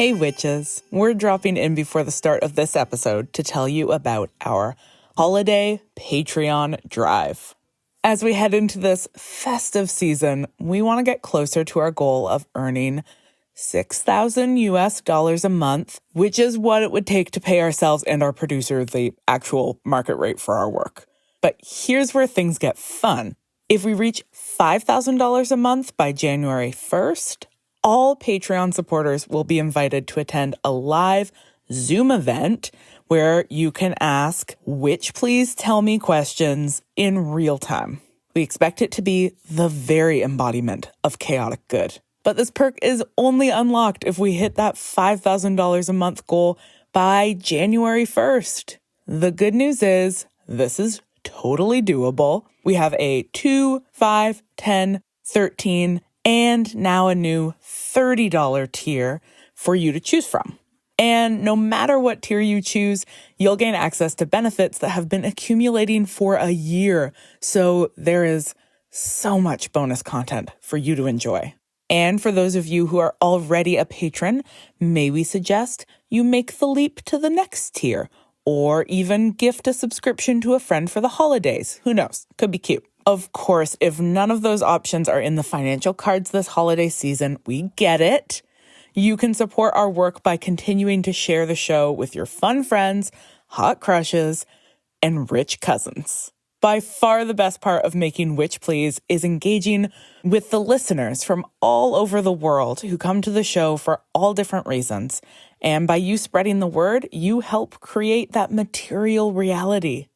Hey witches, we're dropping in before the start of this episode to tell you about our holiday Patreon drive. As we head into this festive season, we want to get closer to our goal of earning $6,000 a month, which is what it would take to pay ourselves and our producer the actual market rate for our work. But here's where things get fun. If we reach $5,000 a month by January 1st, all Patreon supporters will be invited to attend a live Zoom event where you can ask Witch Please Tell Me questions in real time. We expect it to be the very embodiment of chaotic good. But this perk is only unlocked if we hit that $5,000 a month goal by January 1st. The good news is this is totally doable. We have a 2, 5, 10, 13, and now a new $30 tier for you to choose from. And no matter what tier you choose, you'll gain access to benefits that have been accumulating for a year. So there is so much bonus content for you to enjoy. And for those of you who are already a patron, may we suggest you make the leap to the next tier, or even gift a subscription to a friend for the holidays. Who knows? Could be cute. Of course, if none of those options are in the financial cards this holiday season, we get it. You can support our work by continuing to share the show with your fun friends, hot crushes, and rich cousins. By far the best part of making Witch Please is engaging with the listeners from all over the world who come to the show for all different reasons. And by you spreading the word, you help create that material reality.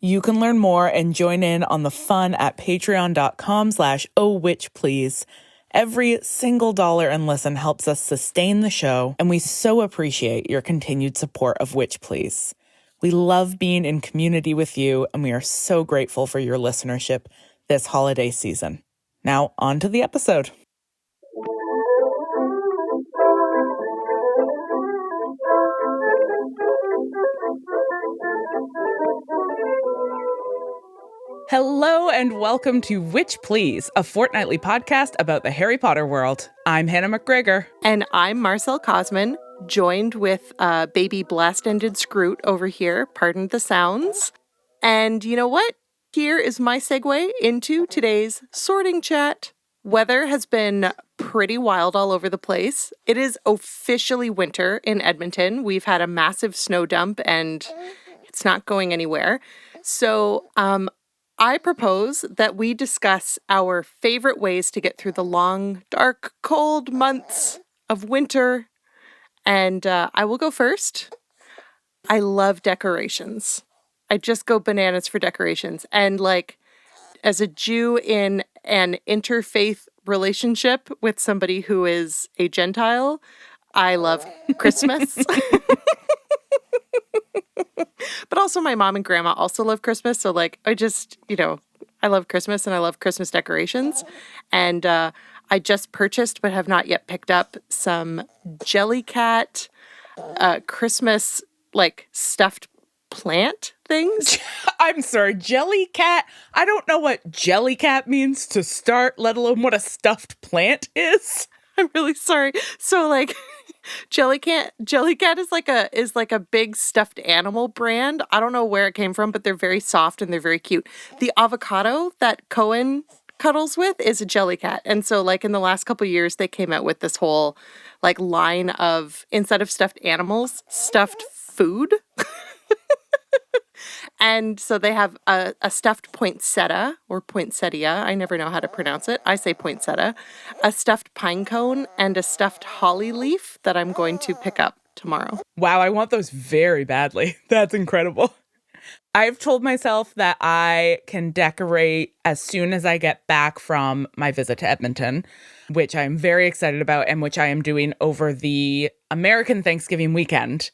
You can learn more and join in on the fun at patreon.com/ohwitchplease. Every single dollar and listen helps us sustain the show, and we so appreciate your continued support of Witch Please. We love being in community with you, and we are so grateful for your listenership this holiday season. Now, on to the episode. Hello and welcome to Witch Please, a fortnightly podcast about the Harry Potter world. I'm Hannah McGregor. And I'm Marcel Cosman, joined with baby blast-ended Scroot over here, pardon the sounds. And you know what? Here is my segue into today's sorting chat. Weather has been pretty wild all over the place. It is officially winter in Edmonton. We've had a massive snow dump and it's not going anywhere. So, I propose that we discuss our favorite ways to get through the long, dark, cold months of winter. And I will go first. I love decorations. I just go bananas for decorations. And like, as a Jew in an interfaith relationship with somebody who is a Gentile, I love Christmas. But also my mom and grandma also love Christmas. So like, I love Christmas and I love Christmas decorations. And I just purchased, but have not yet picked up, some Jellycat Christmas like stuffed plant things. I'm sorry, Jellycat? I don't know what Jellycat means to start, let alone what a stuffed plant is. I'm really sorry. So like Jellycat is like a big stuffed animal brand. I don't know where it came from, but they're very soft and they're very cute. The avocado that Cohen cuddles with is a Jellycat. And so like in the last couple of years, they came out with this whole like line of, instead of stuffed animals, stuffed food. And so they have a stuffed poinsettia or poinsettia. I never know how to pronounce it. I say poinsettia. A stuffed pine cone and a stuffed holly leaf that I'm going to pick up tomorrow. Wow, I want those very badly. That's incredible. I've told myself that I can decorate as soon as I get back from my visit to Edmonton, which I'm very excited about and which I am doing over the American Thanksgiving weekend.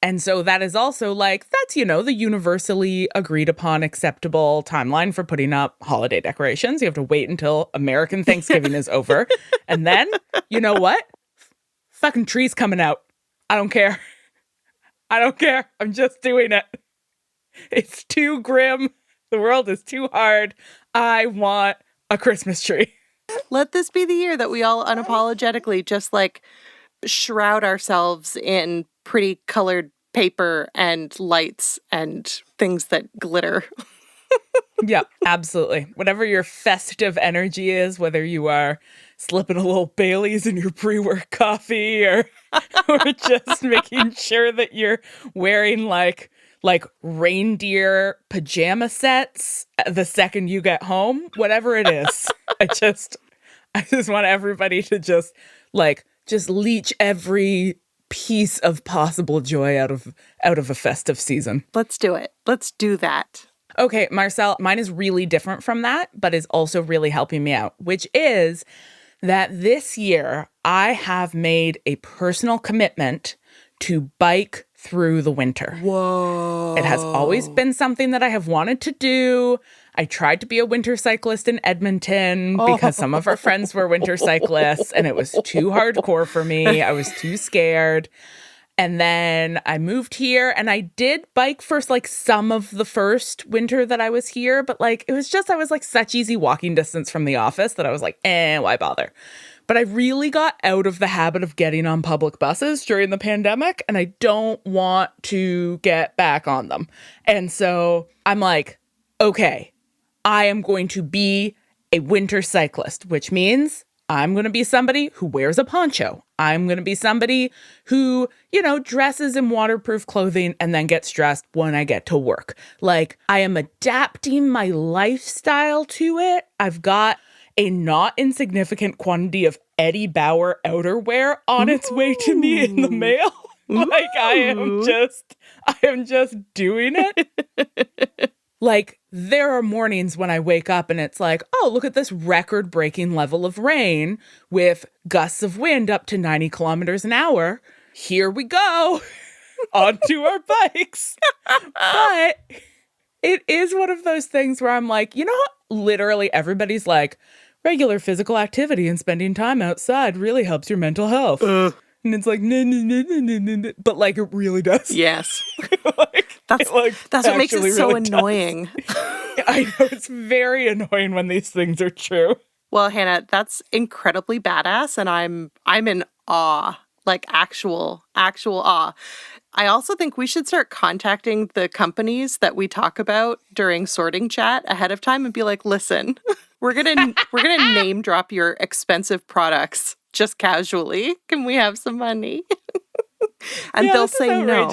And so that is also like, that's, the universally agreed upon acceptable timeline for putting up holiday decorations. You have to wait until American Thanksgiving is over. And then, you know what? Fucking tree's coming out. I don't care. I'm just doing it. It's too grim. The world is too hard. I want a Christmas tree. Let this be the year that we all unapologetically just like shroud ourselves in pretty colored paper and lights and things that glitter. Yeah, absolutely. Whatever your festive energy is, whether you are slipping a little Baileys in your pre-work coffee or just making sure that you're wearing like reindeer pajama sets the second you get home, whatever it is. I just want everybody to just leech every piece of possible joy out of a festive season. Let's do it. Let's do that. Okay, Marcel, mine is really different from that, but is also really helping me out, which is that this year I have made a personal commitment to bike through the winter. Whoa. It has always been something that I have wanted to do. I tried to be a winter cyclist in Edmonton because some of our friends were winter cyclists and it was too hardcore for me. I was too scared. And then I moved here and I did bike for some of the first winter that I was here. But it was just, I was such easy walking distance from the office that I was why bother? But I really got out of the habit of getting on public buses during the pandemic. And I don't want to get back on them. And so I'm okay, I am going to be a winter cyclist, which means I'm going to be somebody who wears a poncho. I'm going to be somebody who, dresses in waterproof clothing and then gets dressed when I get to work. I am adapting my lifestyle to it. I've got a not insignificant quantity of Eddie Bauer outerwear on its way to me in the mail. I am just doing it. There are mornings when I wake up and it's oh, look at this record-breaking level of rain with gusts of wind up to 90 kilometers an hour. Here we go onto our bikes. But it is one of those things where I'm literally everybody's regular physical activity and spending time outside really helps your mental health. And it's no, but it really does. Yes. That's what makes it so really annoying. I know, it's very annoying when these things are true. Well, Hannah, that's incredibly badass, and I'm in awe, actual awe. I also think we should start contacting the companies that we talk about during sorting chat ahead of time and be listen, we're gonna name drop your expensive products just casually. Can we have some money? And they'll say no.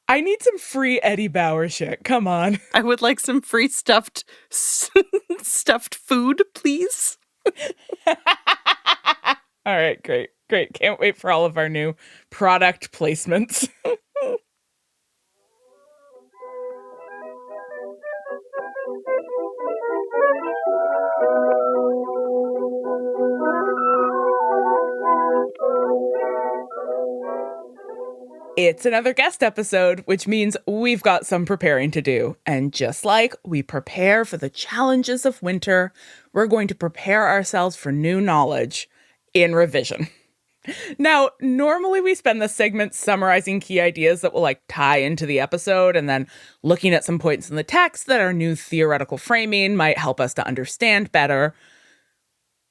I need some free Eddie Bauer shit. Come on. I would like some free stuffed food, please. All right, great. Can't wait for all of our new product placements. It's another guest episode, which means we've got some preparing to do. And just like we prepare for the challenges of winter, we're going to prepare ourselves for new knowledge in revision. Now, normally we spend this segment summarizing key ideas that will tie into the episode and then looking at some points in the text that our new theoretical framing might help us to understand better.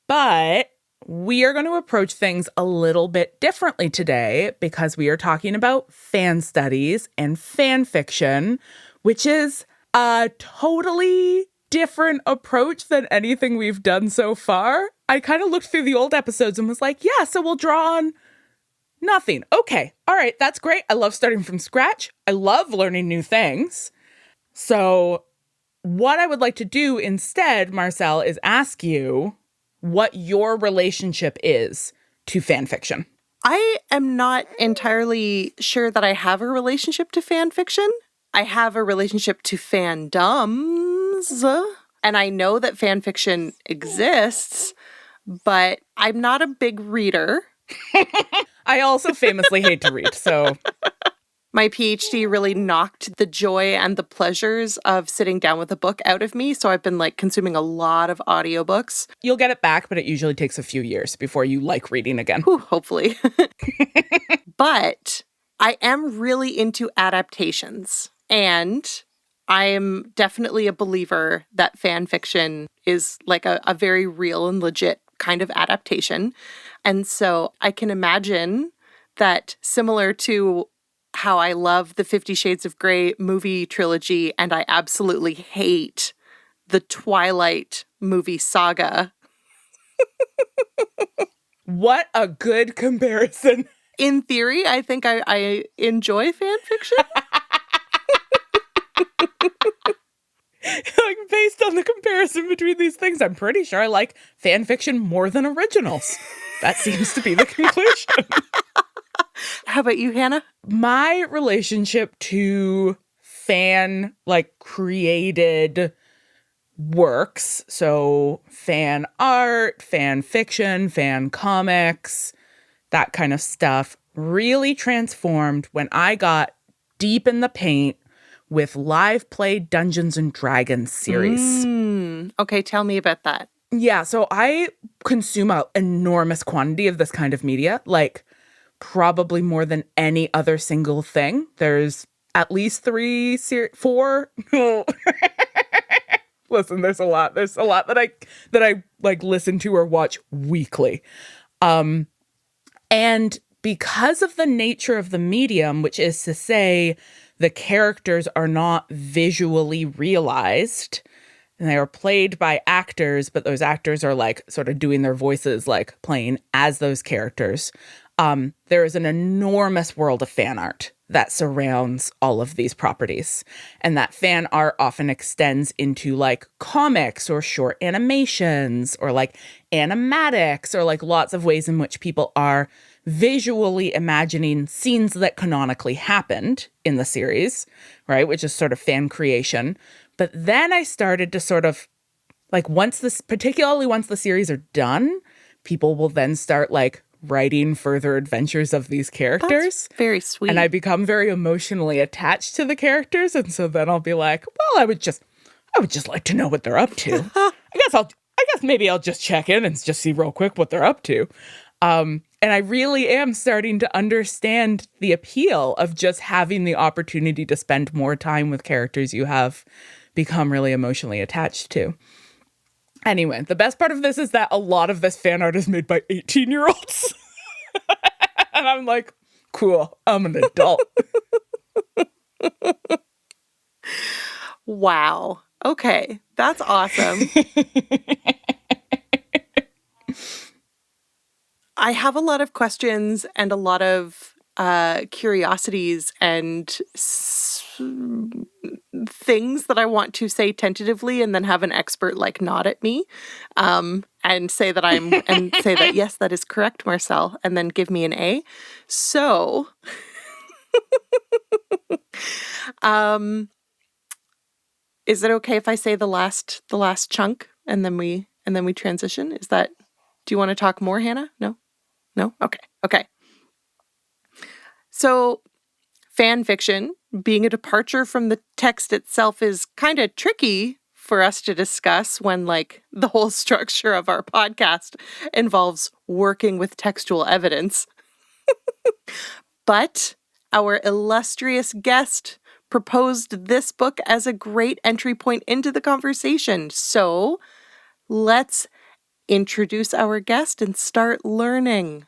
But we are going to approach things a little bit differently today because we are talking about fan studies and fan fiction, which is a totally different approach than anything we've done so far. I kind of looked through the old episodes and was yeah, so we'll draw on nothing. Okay, all right, that's great. I love starting from scratch. I love learning new things. So what I would like to do instead, Marcel, is ask you what your relationship is to fan fiction. I am not entirely sure that I have a relationship to fan fiction. I have a relationship to fandoms, and I know that fan fiction exists, but I'm not a big reader. I also famously hate to read, so... My PhD really knocked the joy and the pleasures of sitting down with a book out of me, so I've been consuming a lot of audiobooks. You'll get it back, but it usually takes a few years before you like reading again. Whew, hopefully. But I am really into adaptations, and I am definitely a believer that fan fiction is a very real and legit kind of adaptation. And so I can imagine that, similar to how I love the 50 Shades of Grey movie trilogy and I absolutely hate the Twilight movie saga. What a good comparison. In theory, I think I enjoy fan fiction. Like, based on the comparison between these things, I'm pretty sure I like fan fiction more than originals. That seems to be the conclusion. How about you, Hannah? My relationship to fan, like, created works, so fan art, fan fiction, fan comics, that kind of stuff, really transformed when I got deep in the paint with live play Dungeons and Dragons series. Okay, tell me about that. Yeah, so I consume an enormous quantity of this kind of media, like probably more than any other single thing. There's at least 4. Listen, there's a lot. There's a lot that I like listen to or watch weekly. And because of the nature of the medium, which is to say the characters are not visually realized, and they are played by actors, but those actors are like sort of doing their voices, like playing as those characters. There is an enormous world of fan art that surrounds all of these properties. And that fan art often extends into like comics or short animations or like animatics or like lots of ways in which people are visually imagining scenes that canonically happened in the series, right? Which is sort of fan creation. But then I started to sort of like particularly once the series are done, people will then start like writing further adventures of these characters. That's very sweet. And I become very emotionally attached to the characters. And so then I'll be like, well, I would just like to know what they're up to. I guess maybe I'll just check in and just see real quick what they're up to. And I really am starting to understand the appeal of just having the opportunity to spend more time with characters you have become really emotionally attached to. Anyway, the best part of this is that a lot of this fan art is made by 18-year-olds. And I'm like, cool, I'm an adult. Wow. Okay, that's awesome. I have a lot of questions and a lot of curiosities and things that I want to say tentatively and then have an expert like nod at me and say that yes, that is correct, Marcel, and then give me an A. So is it okay if I say the last chunk and then we transition? Do you want to talk more, Hannah? No? Okay. So fan fiction, being a departure from the text itself, is kind of tricky for us to discuss when like the whole structure of our podcast involves working with textual evidence. But our illustrious guest proposed this book as a great entry point into the conversation. So let's introduce our guest and start learning.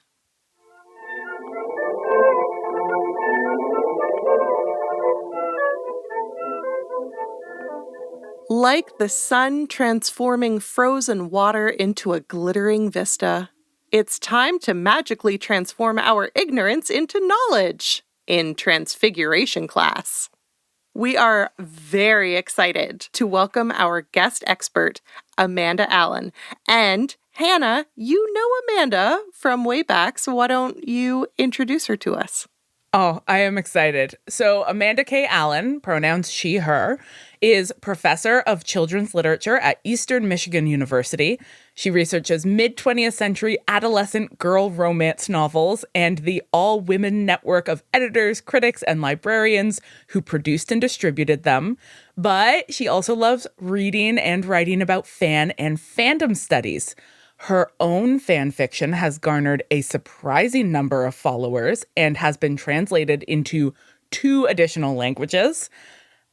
Like the sun transforming frozen water into a glittering vista, it's time to magically transform our ignorance into knowledge in Transfiguration class. We are very excited to welcome our guest expert, Amanda Allen. And Hannah, you know Amanda from way back, so why don't you introduce her to us? Oh, I am excited. So Amanda K. Allen, pronouns she, her, is professor of children's literature at Eastern Michigan University. She researches mid-20th century adolescent girl romance novels and the all-women network of editors, critics, and librarians who produced and distributed them. But she also loves reading and writing about fan and fandom studies. Her own fan fiction has garnered a surprising number of followers and has been translated into 2 additional languages.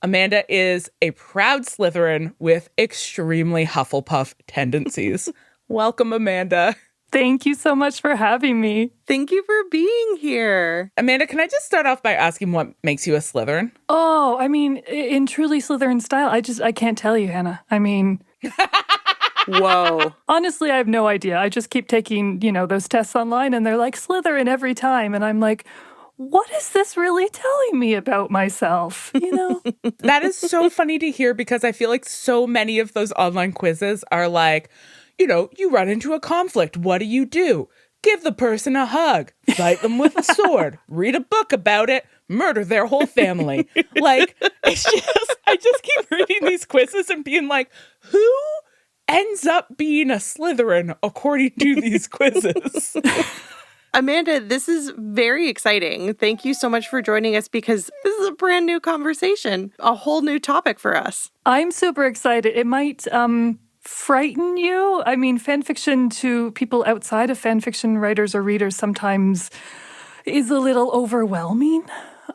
Amanda is a proud Slytherin with extremely Hufflepuff tendencies. Welcome, Amanda. Thank you so much for having me. Thank you for being here. Amanda, can I just start off by asking what makes you a Slytherin? Oh, I mean, in truly Slytherin style, I can't tell you, Hannah. I mean... Whoa. Honestly, I have no idea. I just keep taking, those tests online and they're like Slytherin every time. And I'm like, what is this really telling me about myself? That is so funny to hear because I feel like so many of those online quizzes are like, you run into a conflict. What do? Give the person a hug, fight them with a sword, read a book about it, murder their whole family. Like, I just keep reading these quizzes and being like, who ends up being a Slytherin according to these quizzes? Amanda, this is very exciting. Thank you so much for joining us because this is a brand new conversation, a whole new topic for us. I'm super excited. It might frighten you. I mean, fanfiction to people outside of fanfiction writers or readers sometimes is a little overwhelming.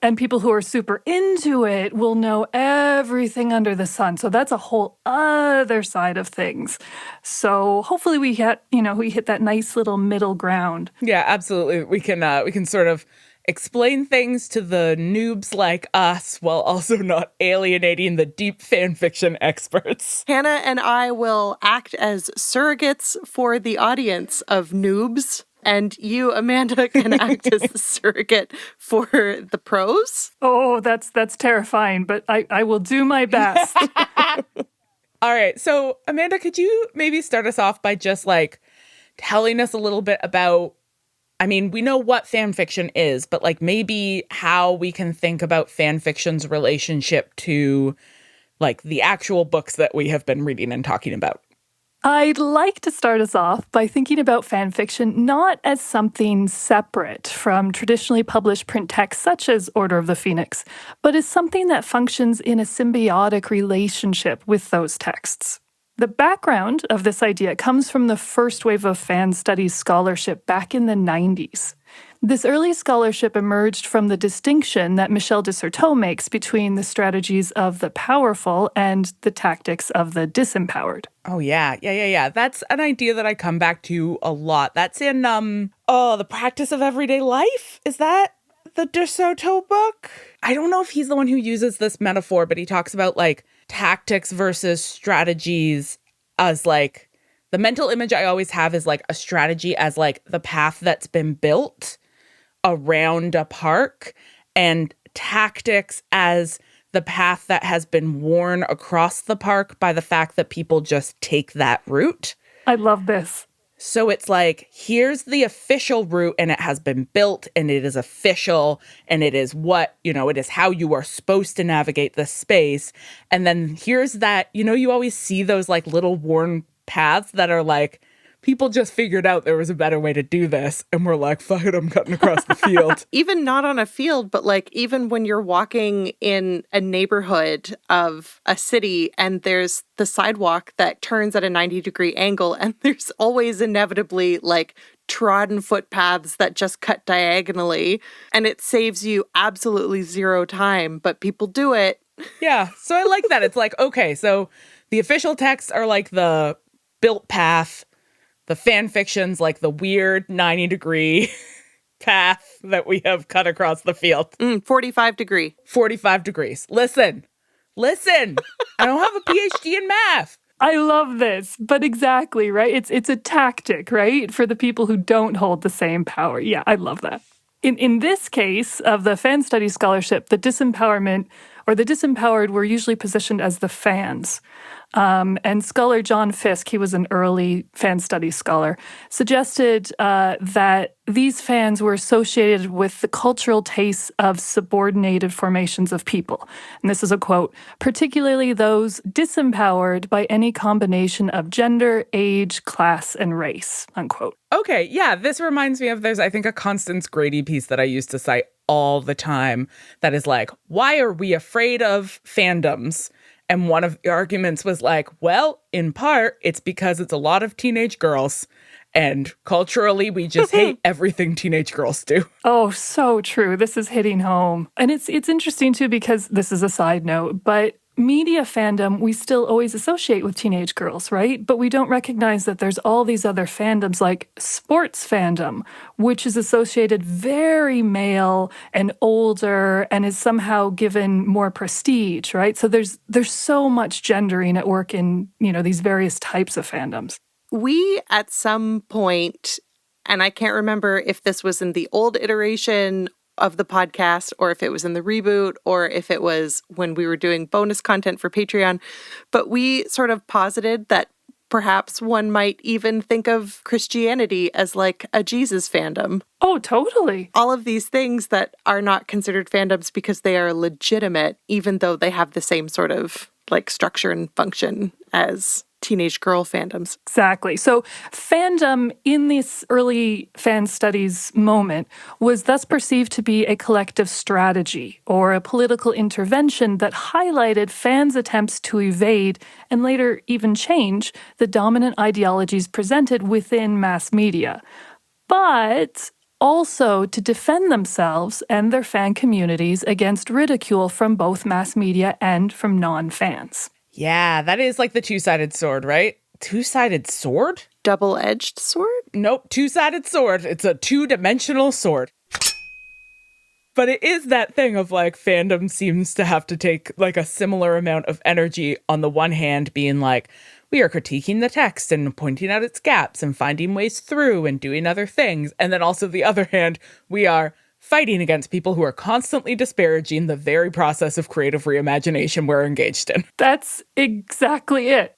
And people who are super into it will know everything under the sun. So that's a whole other side of things. So hopefully we hit that nice little middle ground. Yeah, absolutely. We can sort of explain things to the noobs like us while also not alienating the deep fan fiction experts. Hannah and I will act as surrogates for the audience of noobs. And you, Amanda, can act as the surrogate for the pros. Oh, that's terrifying, but I will do my best. All right. So, Amanda, could you maybe start us off by just telling us a little bit about, I mean, we know what fan fiction is, but maybe how we can think about fan fiction's relationship to the actual books that we have been reading and talking about. I'd like to start us off by thinking about fan fiction not as something separate from traditionally published print texts such as Order of the Phoenix, but as something that functions in a symbiotic relationship with those texts. The background of this idea comes from the first wave of fan studies scholarship back in the 90s. This early scholarship emerged from the distinction that Michel de Certeau makes between the strategies of the powerful and the tactics of the disempowered. Oh, yeah. That's an idea that I come back to a lot. That's in, The Practice of Everyday Life? Is that the de Certeau book? I don't know if he's the one who uses this metaphor, but he talks about, tactics versus strategies as, the mental image I always have is, a strategy as, the path that's been built around a park, and tactics as the path that has been worn across the park by the fact that people just take that route. I love this. So it's here's the official route and it has been built and it is official and it is what, it is how you are supposed to navigate this space. And then here's that, you always see those little worn paths that are people just figured out there was a better way to do this. And we're like, fuck it, I'm cutting across the field. Even not on a field, but even when you're walking in a neighborhood of a city and there's the sidewalk that turns at a 90-degree angle and there's always inevitably trodden footpaths that just cut diagonally and it saves you absolutely zero time, but people do it. Yeah, so I like that. It's okay, so the official texts are the built path. The fan fiction's the weird 90-degree path that we have cut across the field. 45 degree. 45 degrees. Listen. I don't have a PhD in math. I love this, but exactly, right? It's a tactic, right? For the people who don't hold the same power. Yeah, I love that. In this case of the fan studies scholarship, the disempowerment or the disempowered were usually positioned as the fans. And scholar John Fiske, he was an early fan studies scholar, suggested that these fans were associated with the cultural tastes of subordinated formations of people. And this is a quote, particularly those disempowered by any combination of gender, age, class, and race, unquote. Okay, yeah, this reminds me of there's, I think, a Constance Grady piece that I used to cite all the time that is why are we afraid of fandoms? And one of the arguments was well, in part, it's because it's a lot of teenage girls. And culturally, we just hate everything teenage girls do. Oh, so true. This is hitting home. And it's interesting, too, because this is a side note, but media fandom we still always associate with teenage girls, right? But we don't recognize that there's all these other fandoms like sports fandom, which is associated very male and older and is somehow given more prestige, right? So there's so much gendering at work in, these various types of fandoms. We, at some point, and I can't remember if this was in the old iteration of the podcast or if it was in the reboot or if it was when we were doing bonus content for Patreon, but we sort of posited that perhaps one might even think of Christianity as like a Jesus fandom. Oh, totally. All of these things that are not considered fandoms because they are legitimate, even though they have the same sort of like structure and function as teenage girl fandoms. Exactly. So fandom in this early fan studies moment was thus perceived to be a collective strategy or a political intervention that highlighted fans' attempts to evade and later even change the dominant ideologies presented within mass media, but also to defend themselves and their fan communities against ridicule from both mass media and from non-fans. Yeah, that is like the two-sided sword, right? Two-sided sword? Double-edged sword? Nope, two-sided sword. It's a two-dimensional sword. But it is that thing of like fandom seems to have to take like a similar amount of energy on the one hand being like, we are critiquing the text and pointing out its gaps and finding ways through and doing other things. And then also the other hand, we are fighting against people who are constantly disparaging the very process of creative reimagination we're engaged in. That's exactly it.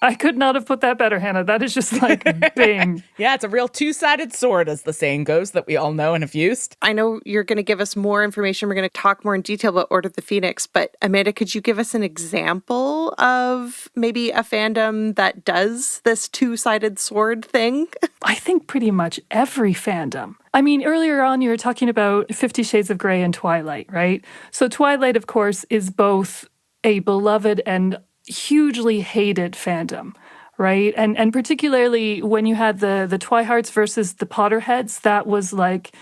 I could not have put that better, Hannah. That is just like bing. Yeah, it's a real two-sided sword, as the saying goes, that we all know and have used. I know you're going to give us more information. We're going to talk more in detail about Order of the Phoenix, but Amanda, could you give us an example of maybe a fandom that does this two-sided sword thing? I think pretty much every fandom. I mean, earlier on you were talking about 50 Shades of Grey and Twilight, right? So Twilight, of course, is both a beloved and hugely hated fandom, right? And particularly when you had the Twihards versus the Potterheads, that was like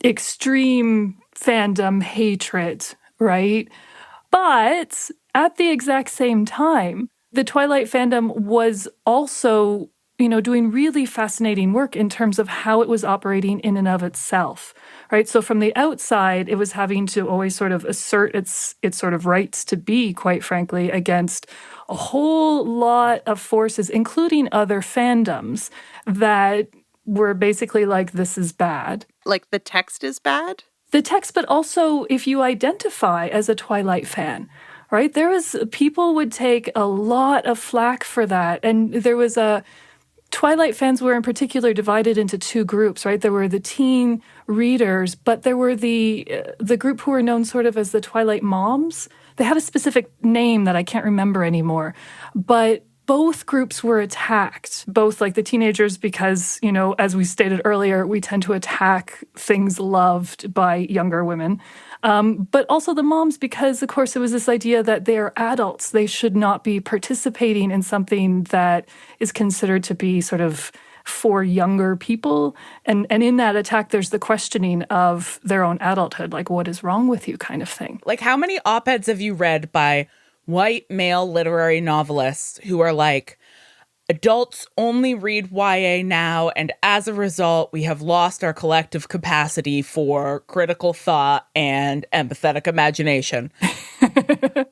extreme fandom hatred, right? But at the exact same time, the Twilight fandom was also, doing really fascinating work in terms of how it was operating in and of itself, right? So from the outside, it was having to always sort of assert its sort of rights to be, quite frankly, against a whole lot of forces, including other fandoms that were basically like, this is bad. Like the text is bad? The text, but also if you identify as a Twilight fan, right? People would take a lot of flack for that. And there was Twilight fans were in particular divided into two groups, right? There were the teen readers, but there were the group who were known sort of as the Twilight moms. They had a specific name that I can't remember anymore, but both groups were attacked, both like the teenagers because, as we stated earlier, we tend to attack things loved by younger women, but also the moms because, of course, it was this idea that they are adults. They should not be participating in something that is considered to be sort of for younger people. And in that attack, there's the questioning of their own adulthood, like, what is wrong with you kind of thing. Like, how many op-eds have you read by white male literary novelists who are like, adults only read YA now, and as a result, we have lost our collective capacity for critical thought and empathetic imagination.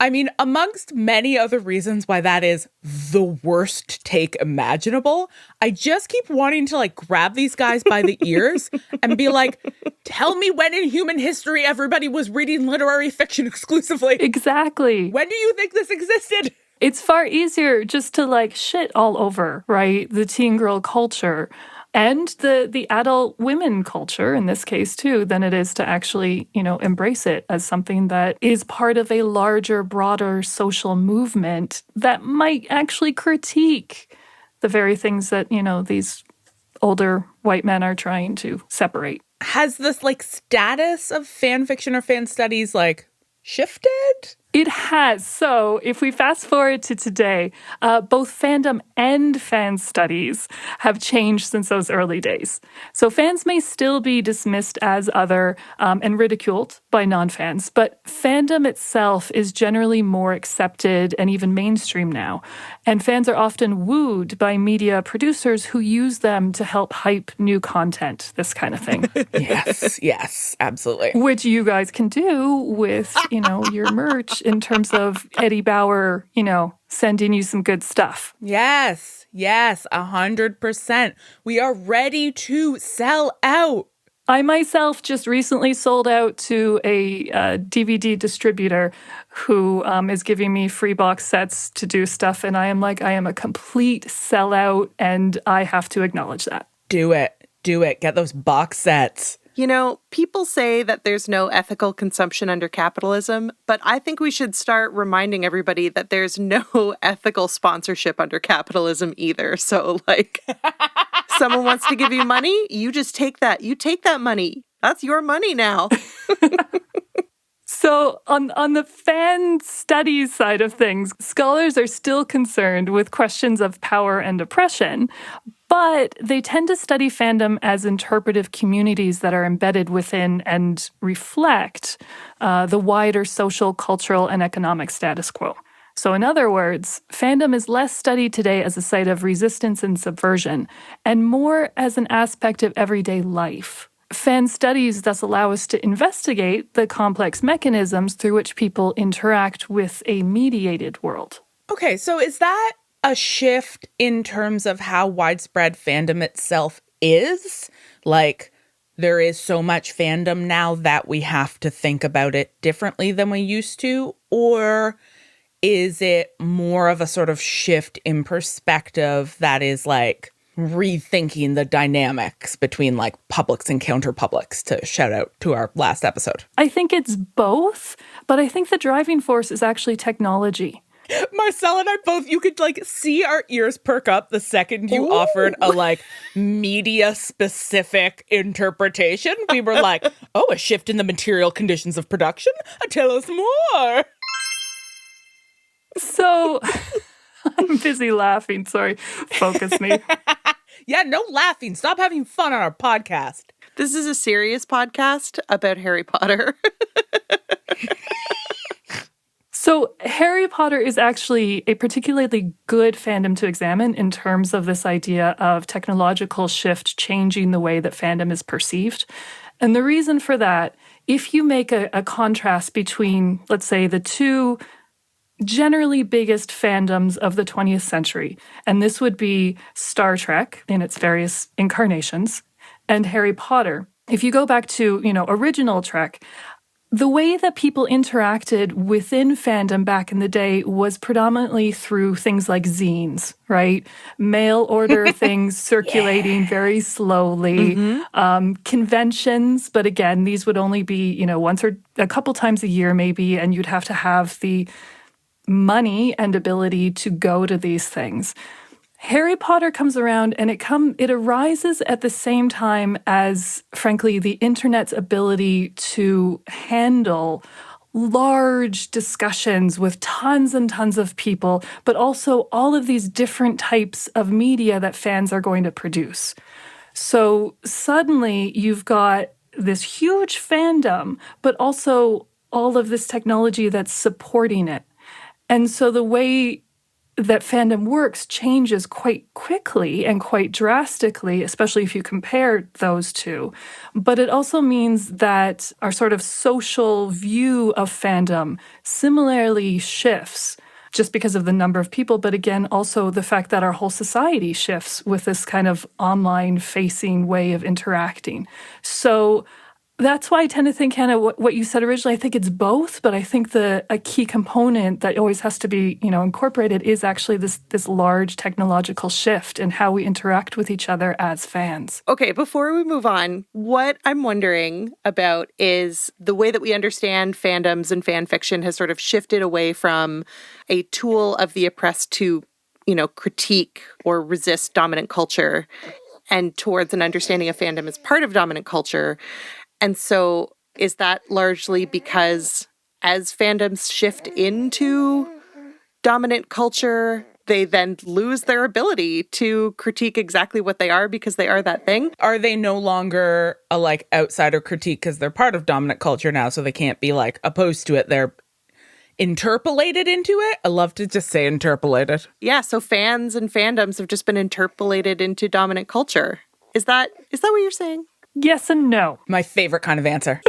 I mean, amongst many other reasons why that is the worst take imaginable, I just keep wanting to like grab these guys by the ears and be like, tell me when in human history everybody was reading literary fiction exclusively. Exactly. When do you think this existed? It's far easier just to like shit all over, right? The teen girl culture and the adult women culture in this case too, than it is to actually, embrace it as something that is part of a larger, broader social movement that might actually critique the very things that, these older white men are trying to separate. Has this like status of fan fiction or fan studies like shifted? It has. So if we fast forward to today, both fandom and fan studies have changed since those early days. So fans may still be dismissed as other and ridiculed by non-fans, but fandom itself is generally more accepted and even mainstream now. And fans are often wooed by media producers who use them to help hype new content, this kind of thing. Yes, absolutely. Which you guys can do with, your merch in terms of Eddie Bauer, sending you some good stuff. Yes, 100%. We are ready to sell out. I myself just recently sold out to a DVD distributor who is giving me free box sets to do stuff. And I am a complete sellout, and I have to acknowledge that. Do it. Get those box sets. People say that there's no ethical consumption under capitalism, but I think we should start reminding everybody that there's no ethical sponsorship under capitalism either. So, someone wants to give you money, you just take that. You take that money. That's your money now. So on the fan studies side of things, scholars are still concerned with questions of power and oppression, but they tend to study fandom as interpretive communities that are embedded within and reflect the wider social, cultural, and economic status quo. So in other words, fandom is less studied today as a site of resistance and subversion, and more as an aspect of everyday life. Fan studies thus allow us to investigate the complex mechanisms through which people interact with a mediated world. Okay, so is that a shift in terms of how widespread fandom itself is? There is so much fandom now that we have to think about it differently than we used to? Or is it more of a sort of shift in perspective that is rethinking the dynamics between publics and counter-publics, to shout out to our last episode? I think it's both, but I think the driving force is actually technology. Marcel and I both, you could see our ears perk up the second you offered a media-specific interpretation. We were a shift in the material conditions of production? Tell us more. So, I'm busy laughing. Sorry. Focus me. Yeah, no laughing. Stop having fun on our podcast. This is a serious podcast about Harry Potter. So Harry Potter is actually a particularly good fandom to examine in terms of this idea of technological shift changing the way that fandom is perceived. And the reason for that, if you make a contrast between, let's say, the two generally biggest fandoms of the 20th century, and this would be Star Trek in its various incarnations and Harry Potter. If you go back to, original Trek, the way that people interacted within fandom back in the day was predominantly through things like zines, right? Mail order things circulating very slowly, conventions, but again, these would only be, once or a couple times a year maybe, and you'd have to have the money and ability to go to these things. Harry Potter comes around and it arises at the same time as, frankly, the internet's ability to handle large discussions with tons and tons of people, but also all of these different types of media that fans are going to produce. So suddenly you've got this huge fandom, but also all of this technology that's supporting it. And so the way that fandom works changes quite quickly and quite drastically, especially if you compare those two. But it also means that our sort of social view of fandom similarly shifts just because of the number of people, but again, also the fact that our whole society shifts with this kind of online-facing way of interacting. So that's why I tend to think, Hannah, what you said originally, I think it's both, but I think a key component that always has to be, incorporated is actually this large technological shift in how we interact with each other as fans. Okay, before we move on, what I'm wondering about is the way that we understand fandoms and fan fiction has sort of shifted away from a tool of the oppressed to, critique or resist dominant culture, and towards an understanding of fandom as part of dominant culture. And so is that largely because as fandoms shift into dominant culture, they then lose their ability to critique exactly what they are because they are that thing. Are they no longer a like outsider critique because they're part of dominant culture now, so they can't be like opposed to it? They're interpolated into it. I love to just say interpolated. Yeah, so fans and fandoms have just been interpolated into dominant culture. Is that what you're saying? Yes and no. My favorite kind of answer.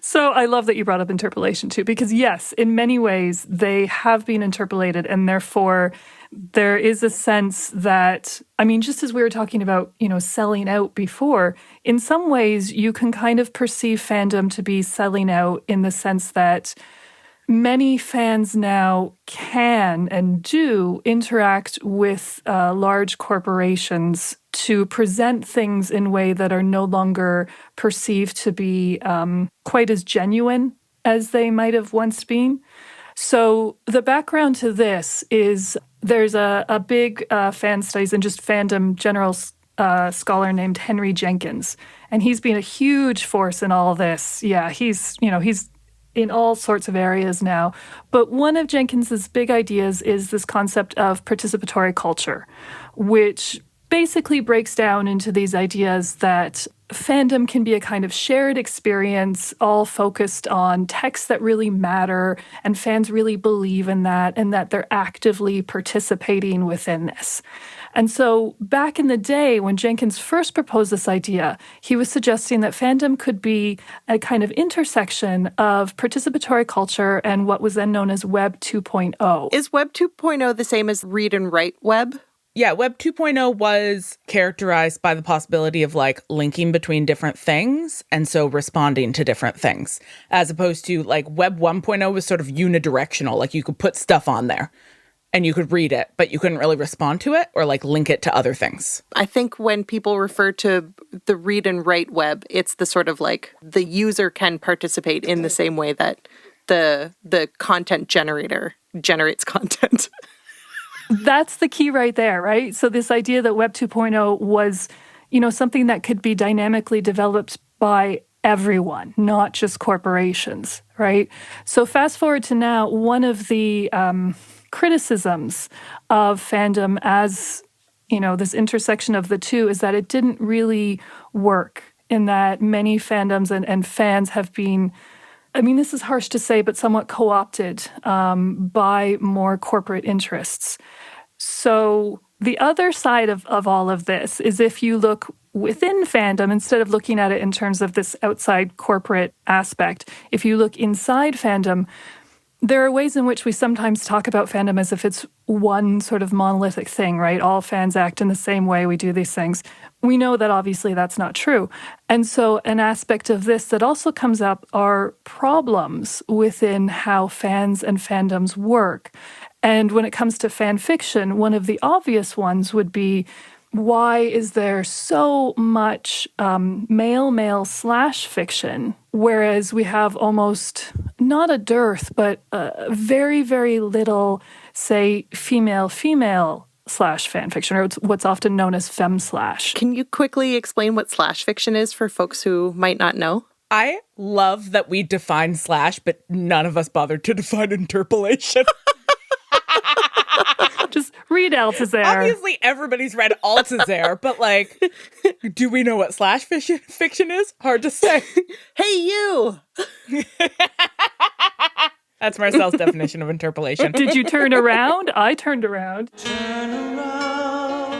So I love that you brought up interpolation too, because yes, in many ways they have been interpolated, and therefore there is a sense that, I mean, just as we were talking about, selling out before, in some ways you can kind of perceive fandom to be selling out in the sense that many fans now can and do interact with large corporations to present things in a way that are no longer perceived to be quite as genuine as they might have once been. So the background to this is there's a big fan studies and just fandom general scholar named Henry Jenkins, and he's been a huge force in all this. Yeah, he's in all sorts of areas now. But one of Jenkins's big ideas is this concept of participatory culture, which basically breaks down into these ideas that fandom can be a kind of shared experience, all focused on texts that really matter, and fans really believe in that, and that they're actively participating within this. And so back in the day, when Jenkins first proposed this idea, he was suggesting that fandom could be a kind of intersection of participatory culture and what was then known as Web 2.0. Is Web 2.0 the same as read and write web? Yeah, Web 2.0 was characterized by the possibility of like linking between different things and so responding to different things, as opposed to like Web 1.0 was sort of unidirectional. Like you could put stuff on there and you could read it, but you couldn't really respond to it or like link it to other things. I think when people refer to the read and write web, it's the sort of like the user can participate in the same way that the content generator generates content. That's the key right there, right? So this idea that Web 2.0 was, something that could be dynamically developed by everyone, not just corporations, right? So fast forward to now, one of the criticisms of fandom as, this intersection of the two is that it didn't really work, in that many fandoms and fans have been, I mean, this is harsh to say, but somewhat co-opted by more corporate interests. So the other side of all of this is if you look within fandom, instead of looking at it in terms of this outside corporate aspect, if you look inside fandom, there are ways in which we sometimes talk about fandom as if it's one sort of monolithic thing, right? All fans act in the same way, we do these things. We know that obviously that's not true. And so an aspect of this that also comes up are problems within how fans and fandoms work. And when it comes to fan fiction, one of the obvious ones would be, why is there so much male slash fiction, whereas we have almost not a dearth, but very, very little, say, female slash fan fiction, or what's often known as fem slash. Can you quickly explain what slash fiction is for folks who might not know? I love that we define slash, but none of us bothered to define interpolation. Just read Althazar. Obviously, everybody's read Althazar, but like, do we know what slash fiction is? Hard to say. Hey, you! That's Marcel's definition of interpolation. Did you turn around? I turned around.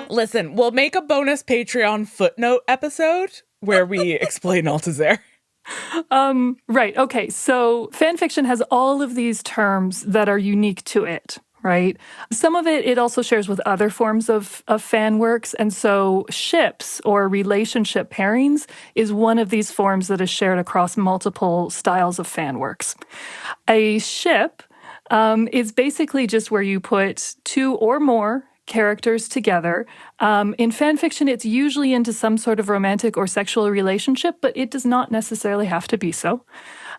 Listen, we'll make a bonus Patreon footnote episode where we explain Althazar. Right. Okay. So fan fiction has all of these terms that are unique to it, right? Some of it also shares with other forms of fan works. And so ships or relationship pairings is one of these forms that is shared across multiple styles of fan works. A ship is basically just where you put two or more characters together. In fan fiction, it's usually into some sort of romantic or sexual relationship, but it does not necessarily have to be so.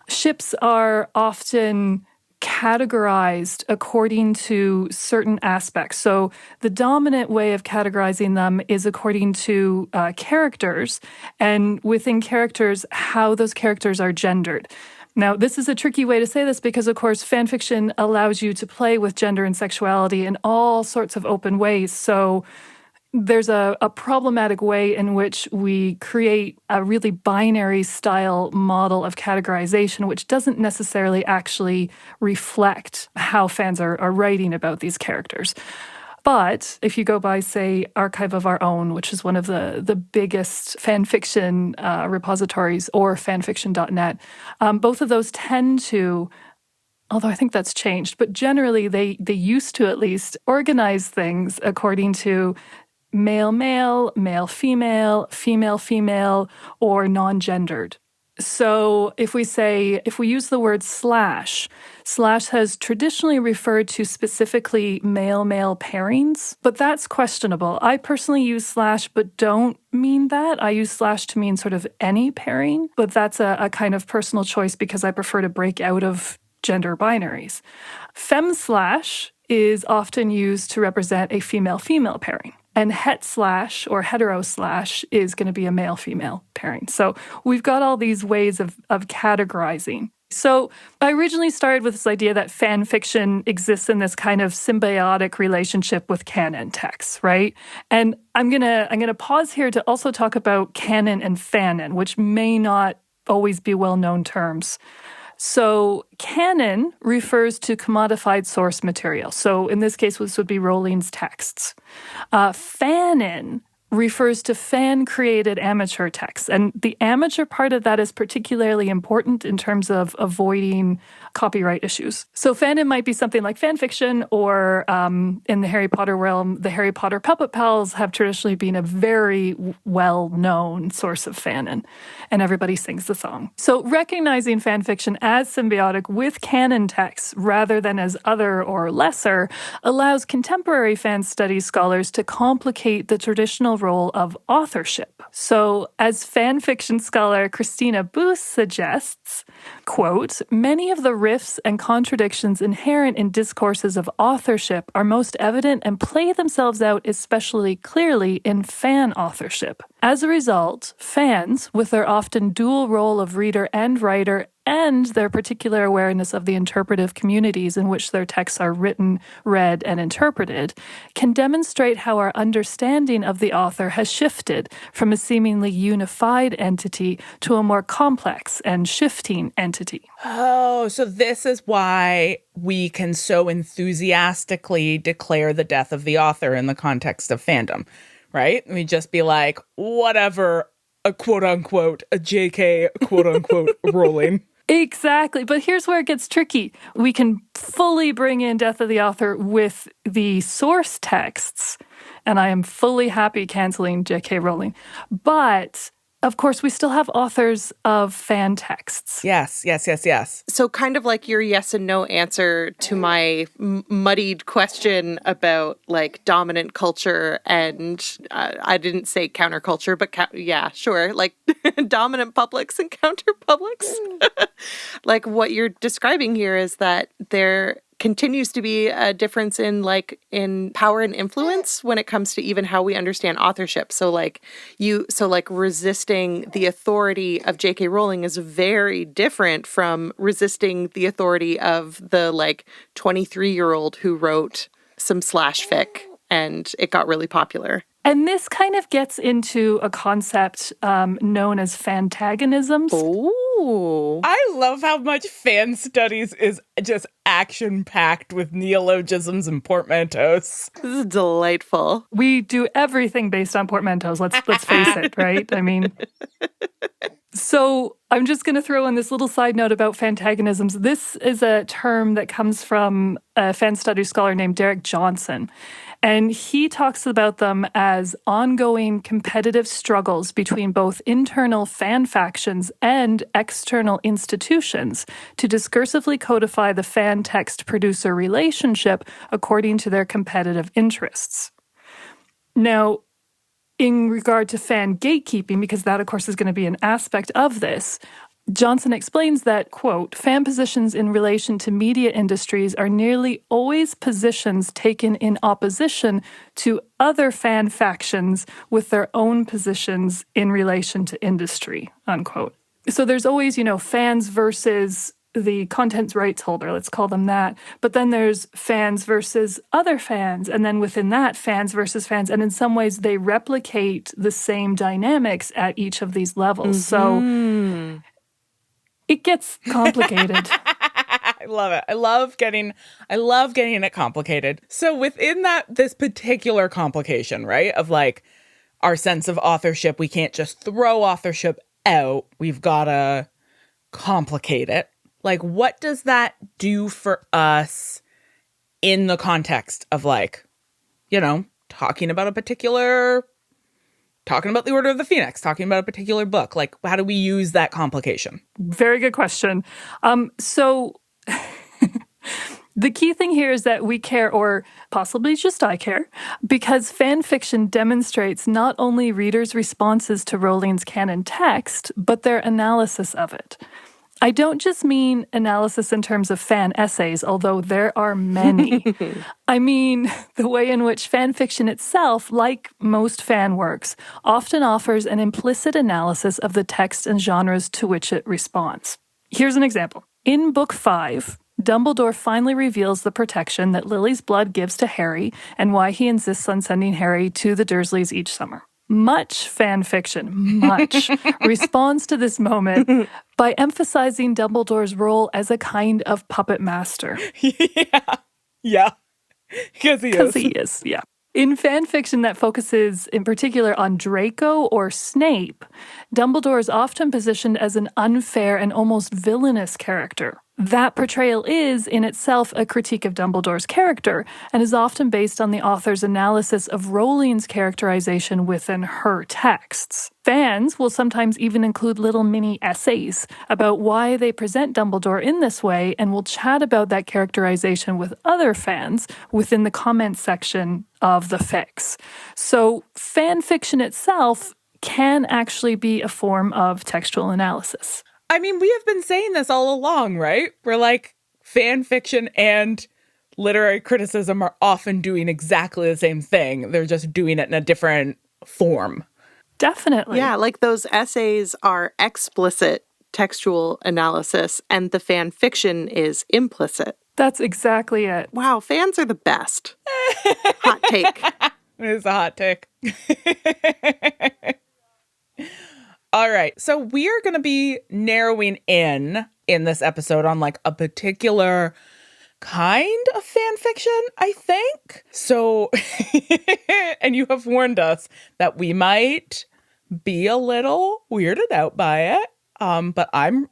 Ships are often categorized according to certain aspects. So the dominant way of categorizing them is according to characters, and within characters, how those characters are gendered. Now, this is a tricky way to say this because, of course, fan fiction allows you to play with gender and sexuality in all sorts of open ways. So there's a problematic way in which we create a really binary style model of categorization, which doesn't necessarily actually reflect how fans are writing about these characters. But if you go by, say, Archive of Our Own, which is one of the biggest fan fiction repositories, or fanfiction.net, both of those tend to, although I think that's changed, but generally they used to at least organize things according to male, male, male, female, female, female, or non-gendered. So if we use the word slash has traditionally referred to specifically male-male pairings, but that's questionable. I personally use slash, but don't mean that. I use slash to mean sort of any pairing, but that's a kind of personal choice because I prefer to break out of gender binaries. Fem slash is often used to represent a female-female pairing. And het slash or hetero slash is going to be a male-female pairing. So we've got all these ways of categorizing. So I originally started with this idea that fan fiction exists in this kind of symbiotic relationship with canon texts, right? And I'm gonna pause here to also talk about canon and fanon, which may not always be well-known terms. So canon refers to commodified source material. So in this case, this would be Rowling's texts. Fanon refers to fan-created amateur texts. And the amateur part of that is particularly important in terms of avoiding copyright issues. So fanon might be something like fan fiction, or in the Harry Potter realm, the Harry Potter Puppet Pals have traditionally been a very well-known source of fanon, and everybody sings the song. So recognizing fan fiction as symbiotic with canon texts rather than as other or lesser allows contemporary fan studies scholars to complicate the traditional role of authorship. So as fan fiction scholar Christina Booth suggests, quote, many of the rifts and contradictions inherent in discourses of authorship are most evident and play themselves out especially clearly in fan authorship. As a result, fans, with their often dual role of reader and writer and their particular awareness of the interpretive communities in which their texts are written, read, and interpreted, can demonstrate how our understanding of the author has shifted from a seemingly unified entity to a more complex and shifting entity. Oh, so this is why we can so enthusiastically declare the death of the author in the context of fandom, right? We just be like, whatever, a quote-unquote, a JK, quote-unquote, Rowling. Exactly. But here's where it gets tricky. We can fully bring in Death of the Author with the source texts, and I am fully happy canceling J.K. Rowling. But, of course, we still have authors of fan texts. Yes. So kind of like your yes and no answer to my muddied question about like dominant culture and I didn't say counterculture, but yeah, sure. Like dominant publics and counter publics. Like what you're describing here is that there continues to be a difference in power and influence when it comes to even how we understand authorship. So resisting the authority of J.K. Rowling is very different from resisting the authority of the 23-year-old who wrote some slash fic and it got really popular. And this kind of gets into a concept known as fantagonisms. Oh. I love how much fan studies is just action-packed with neologisms and portmanteaus. This is delightful. We do everything based on portmanteaus, let's face it, right? I mean, so I'm just going to throw in this little side note about fantagonisms. This is a term that comes from a fan studies scholar named Derek Johnson. And he talks about them as ongoing competitive struggles between both internal fan factions and external institutions to discursively codify the fan text producer relationship according to their competitive interests. Now, in regard to fan gatekeeping, because that, of course, is going to be an aspect of this, Johnson explains that, quote, fan positions in relation to media industries are nearly always positions taken in opposition to other fan factions with their own positions in relation to industry, unquote. So there's always, fans versus the contents rights holder, let's call them that. But then there's fans versus other fans. And then within that, fans versus fans. And in some ways, they replicate the same dynamics at each of these levels. So it gets complicated. I love it. I love getting it complicated. So within this particular complication, right, of like our sense of authorship, we can't just throw authorship out. We've got to complicate it. Like, what does that do for us in the context of like, talking about the Order of the Phoenix, talking about a particular book? Like, how do we use that complication? Very good question. So the key thing here is that we care, or possibly just I care, because fan fiction demonstrates not only readers' responses to Rowling's canon text, but their analysis of it. I don't just mean analysis in terms of fan essays, although there are many. I mean the way in which fan fiction itself, like most fan works, often offers an implicit analysis of the text and genres to which it responds. Here's an example. In Book 5, Dumbledore finally reveals the protection that Lily's blood gives to Harry and why he insists on sending Harry to the Dursleys each summer. Much fan fiction, responds to this moment by emphasizing Dumbledore's role as a kind of puppet master. Yeah. Because he is, yeah. In fan fiction that focuses in particular on Draco or Snape, Dumbledore is often positioned as an unfair and almost villainous character. That portrayal is, in itself, a critique of Dumbledore's character and is often based on the author's analysis of Rowling's characterization within her texts. Fans will sometimes even include little mini essays about why they present Dumbledore in this way and will chat about that characterization with other fans within the comments section of the fics. So fan fiction itself can actually be a form of textual analysis. I mean, we have been saying this all along, right? We're like, fan fiction and literary criticism are often doing exactly the same thing. They're just doing it in a different form. Definitely. Yeah, like those essays are explicit textual analysis and the fan fiction is implicit. That's exactly it. Wow, fans are the best. Hot take. It is a hot take. All right, so we are going to be narrowing in this episode on like a particular kind of fan fiction, I think. So, and you have warned us that we might be a little weirded out by it, but I'm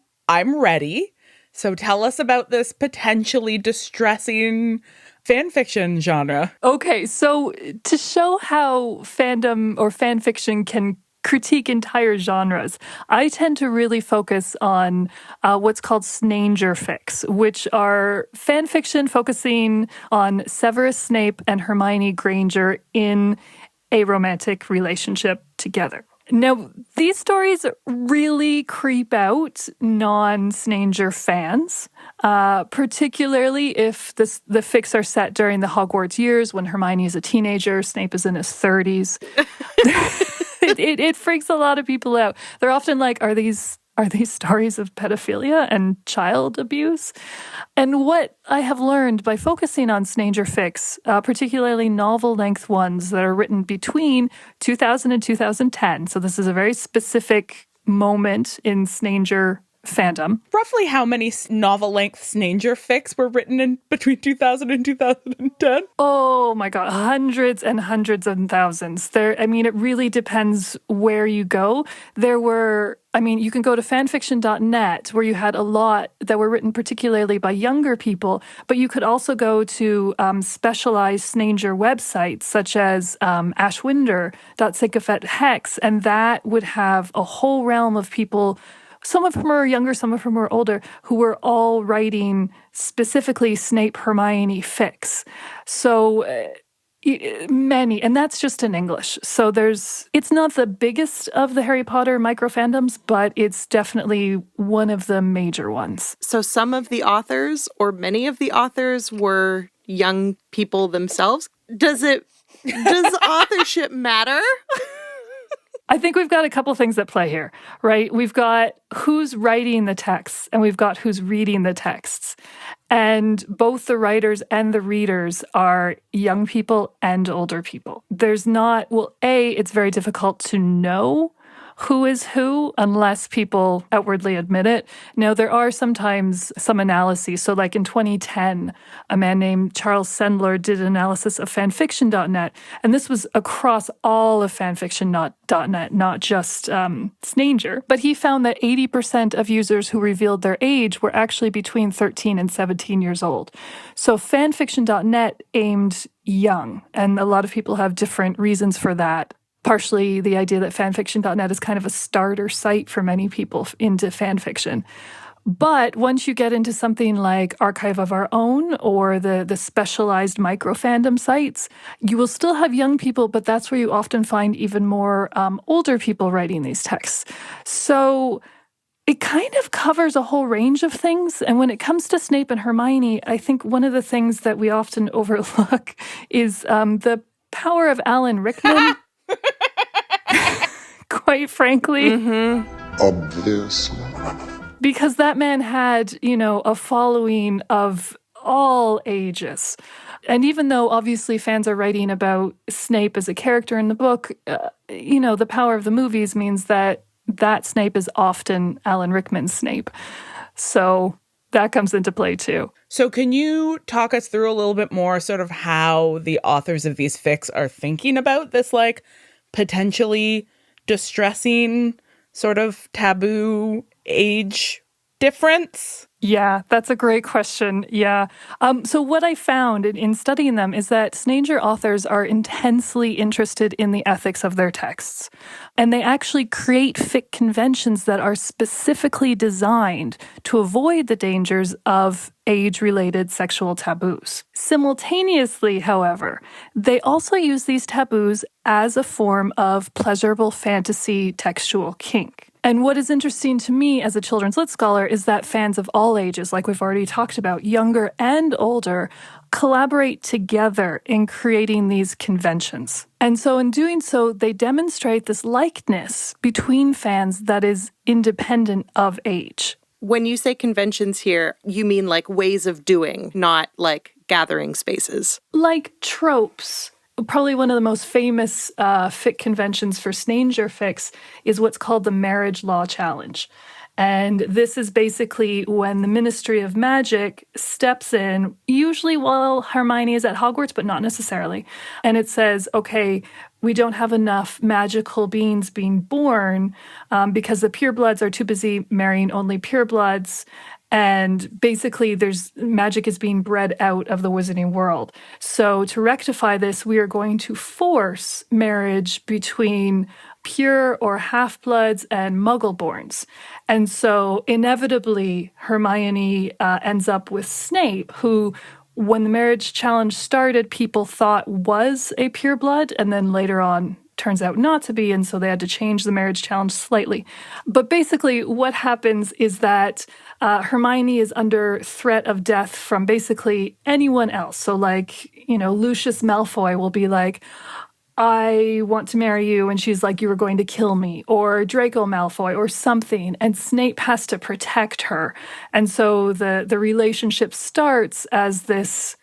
ready. So tell us about this potentially distressing fan fiction genre. Okay, so to show how fandom or fan fiction can critique entire genres, I tend to really focus on what's called Snanger fics, which are fan fiction focusing on Severus Snape and Hermione Granger in a romantic relationship together. Now, these stories really creep out non-Snanger fans, particularly if the fics are set during the Hogwarts years when Hermione is a teenager, Snape is in his 30s. It freaks a lot of people out. They're often like, are these stories of pedophilia and child abuse? And what I have learned by focusing on Snanger fics, particularly novel-length ones that are written between 2000 and 2010, so this is a very specific moment in Snanger fandom. Roughly how many novel-length Snanger fics were written in between 2000 and 2010? Oh my God, hundreds and hundreds and thousands. It really depends where you go. You can go to fanfiction.net where you had a lot that were written particularly by younger people, but you could also go to specialized Snanger websites such as ashwinder.sycophant hex, and that would have a whole realm of people. Some of them are younger, some of them are older, who were all writing specifically Snape Hermione fics. So many, and that's just in English. So it's not the biggest of the Harry Potter microfandoms, but it's definitely one of the major ones. So some of the authors, or many of the authors, were young people themselves. Does authorship matter? I think we've got a couple things at play here, right? We've got who's writing the texts and we've got who's reading the texts. And both the writers and the readers are young people and older people. There's not, well, it's very difficult to know who is who unless people outwardly admit it. Now, there are sometimes some analyses. So like in 2010, a man named Charles Sendler did an analysis of fanfiction.net. And this was across all of fanfiction.net, not just Snanger. But he found that 80% of users who revealed their age were actually between 13 and 17 years old. So fanfiction.net aimed young. And a lot of people have different reasons for that. Partially the idea that fanfiction.net is kind of a starter site for many people into fanfiction. But once you get into something like Archive of Our Own or the specialized micro-fandom sites, you will still have young people, but that's where you often find even more older people writing these texts. So it kind of covers a whole range of things. And when it comes to Snape and Hermione, I think one of the things that we often overlook is the power of Alan Rickman. Quite frankly. Obviously. Because that man had, a following of all ages. And even though obviously fans are writing about Snape as a character in the book, the power of the movies means that Snape is often Alan Rickman's Snape. So that comes into play too. So can you talk us through a little bit more sort of how the authors of these fics are thinking about this, like, potentially distressing sort of taboo age difference? Yeah, that's a great question. Yeah. So what I found in studying them is that Snanger authors are intensely interested in the ethics of their texts. And they actually create fic conventions that are specifically designed to avoid the dangers of age-related sexual taboos. Simultaneously, however, they also use these taboos as a form of pleasurable fantasy textual kink. And what is interesting to me as a children's lit scholar is that fans of all ages, like we've already talked about, younger and older, collaborate together in creating these conventions. And so in doing so, they demonstrate this likeness between fans that is independent of age. When you say conventions here, you mean like ways of doing, not like gathering spaces. Like tropes. Probably one of the most famous fic conventions for Snanger fics is what's called the Marriage Law Challenge. And this is basically when the Ministry of Magic steps in, usually while Hermione is at Hogwarts, but not necessarily. And it says, okay, we don't have enough magical beings being born because the purebloods are too busy marrying only purebloods. And basically, magic is being bred out of the wizarding world. So to rectify this, we are going to force marriage between pure or half-bloods and muggle-borns. And so inevitably, Hermione ends up with Snape, who, when the marriage challenge started, people thought was a pureblood, and then later on turns out not to be, and so they had to change the marriage challenge slightly. But basically what happens is that Hermione is under threat of death from basically anyone else. So like, Lucius Malfoy will be like, I want to marry you, and she's like, you were going to kill me, or Draco Malfoy, or something, and Snape has to protect her. And so the relationship starts as this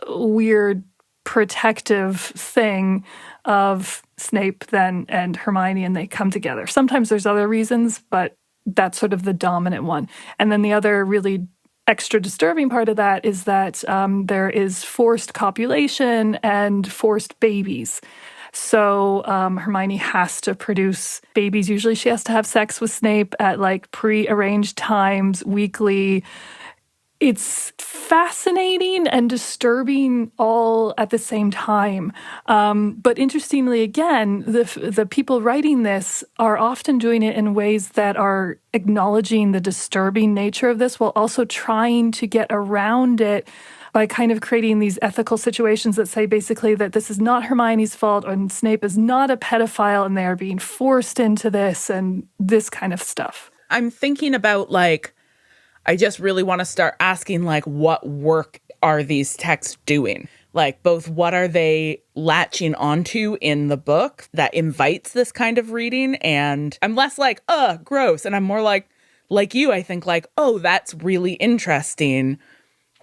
weird protective thing of Snape then and Hermione, and they come together. Sometimes there's other reasons, but that's sort of the dominant one. And then the other really extra disturbing part of that is that there is forced copulation and forced babies. So Hermione has to produce babies. Usually she has to have sex with Snape at like pre-arranged times, weekly. It's fascinating and disturbing all at the same time. But interestingly, again, the people writing this are often doing it in ways that are acknowledging the disturbing nature of this while also trying to get around it by kind of creating these ethical situations that say basically that this is not Hermione's fault and Snape is not a pedophile and they are being forced into this and this kind of stuff. I'm thinking about I just really want to start asking, what work are these texts doing? Like, both what are they latching onto in the book that invites this kind of reading? And I'm less like, gross. And I'm more like you, I think like, oh, that's really interesting.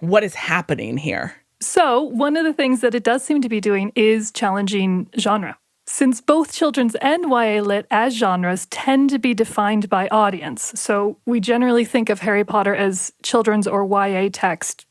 What is happening here? So one of the things that it does seem to be doing is challenging genre. Since both children's and YA lit as genres tend to be defined by audience, so we generally think of Harry Potter as children's or YA text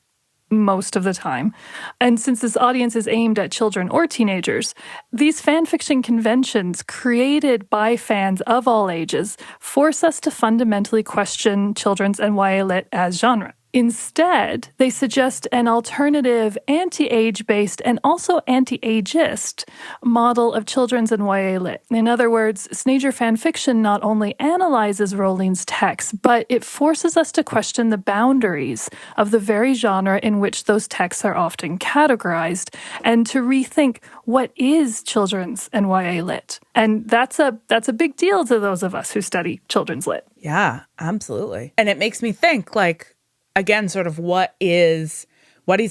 most of the time. And since this audience is aimed at children or teenagers, these fanfiction conventions created by fans of all ages force us to fundamentally question children's and YA lit as genre. Instead, they suggest an alternative anti-age-based and also anti-ageist model of children's and YA lit. In other words, Snager fanfiction not only analyzes Rowling's text, but it forces us to question the boundaries of the very genre in which those texts are often categorized, and to rethink what is children's and YA lit. And that's a big deal to those of us who study children's lit. Yeah, absolutely. And it makes me think, like, again, sort of what is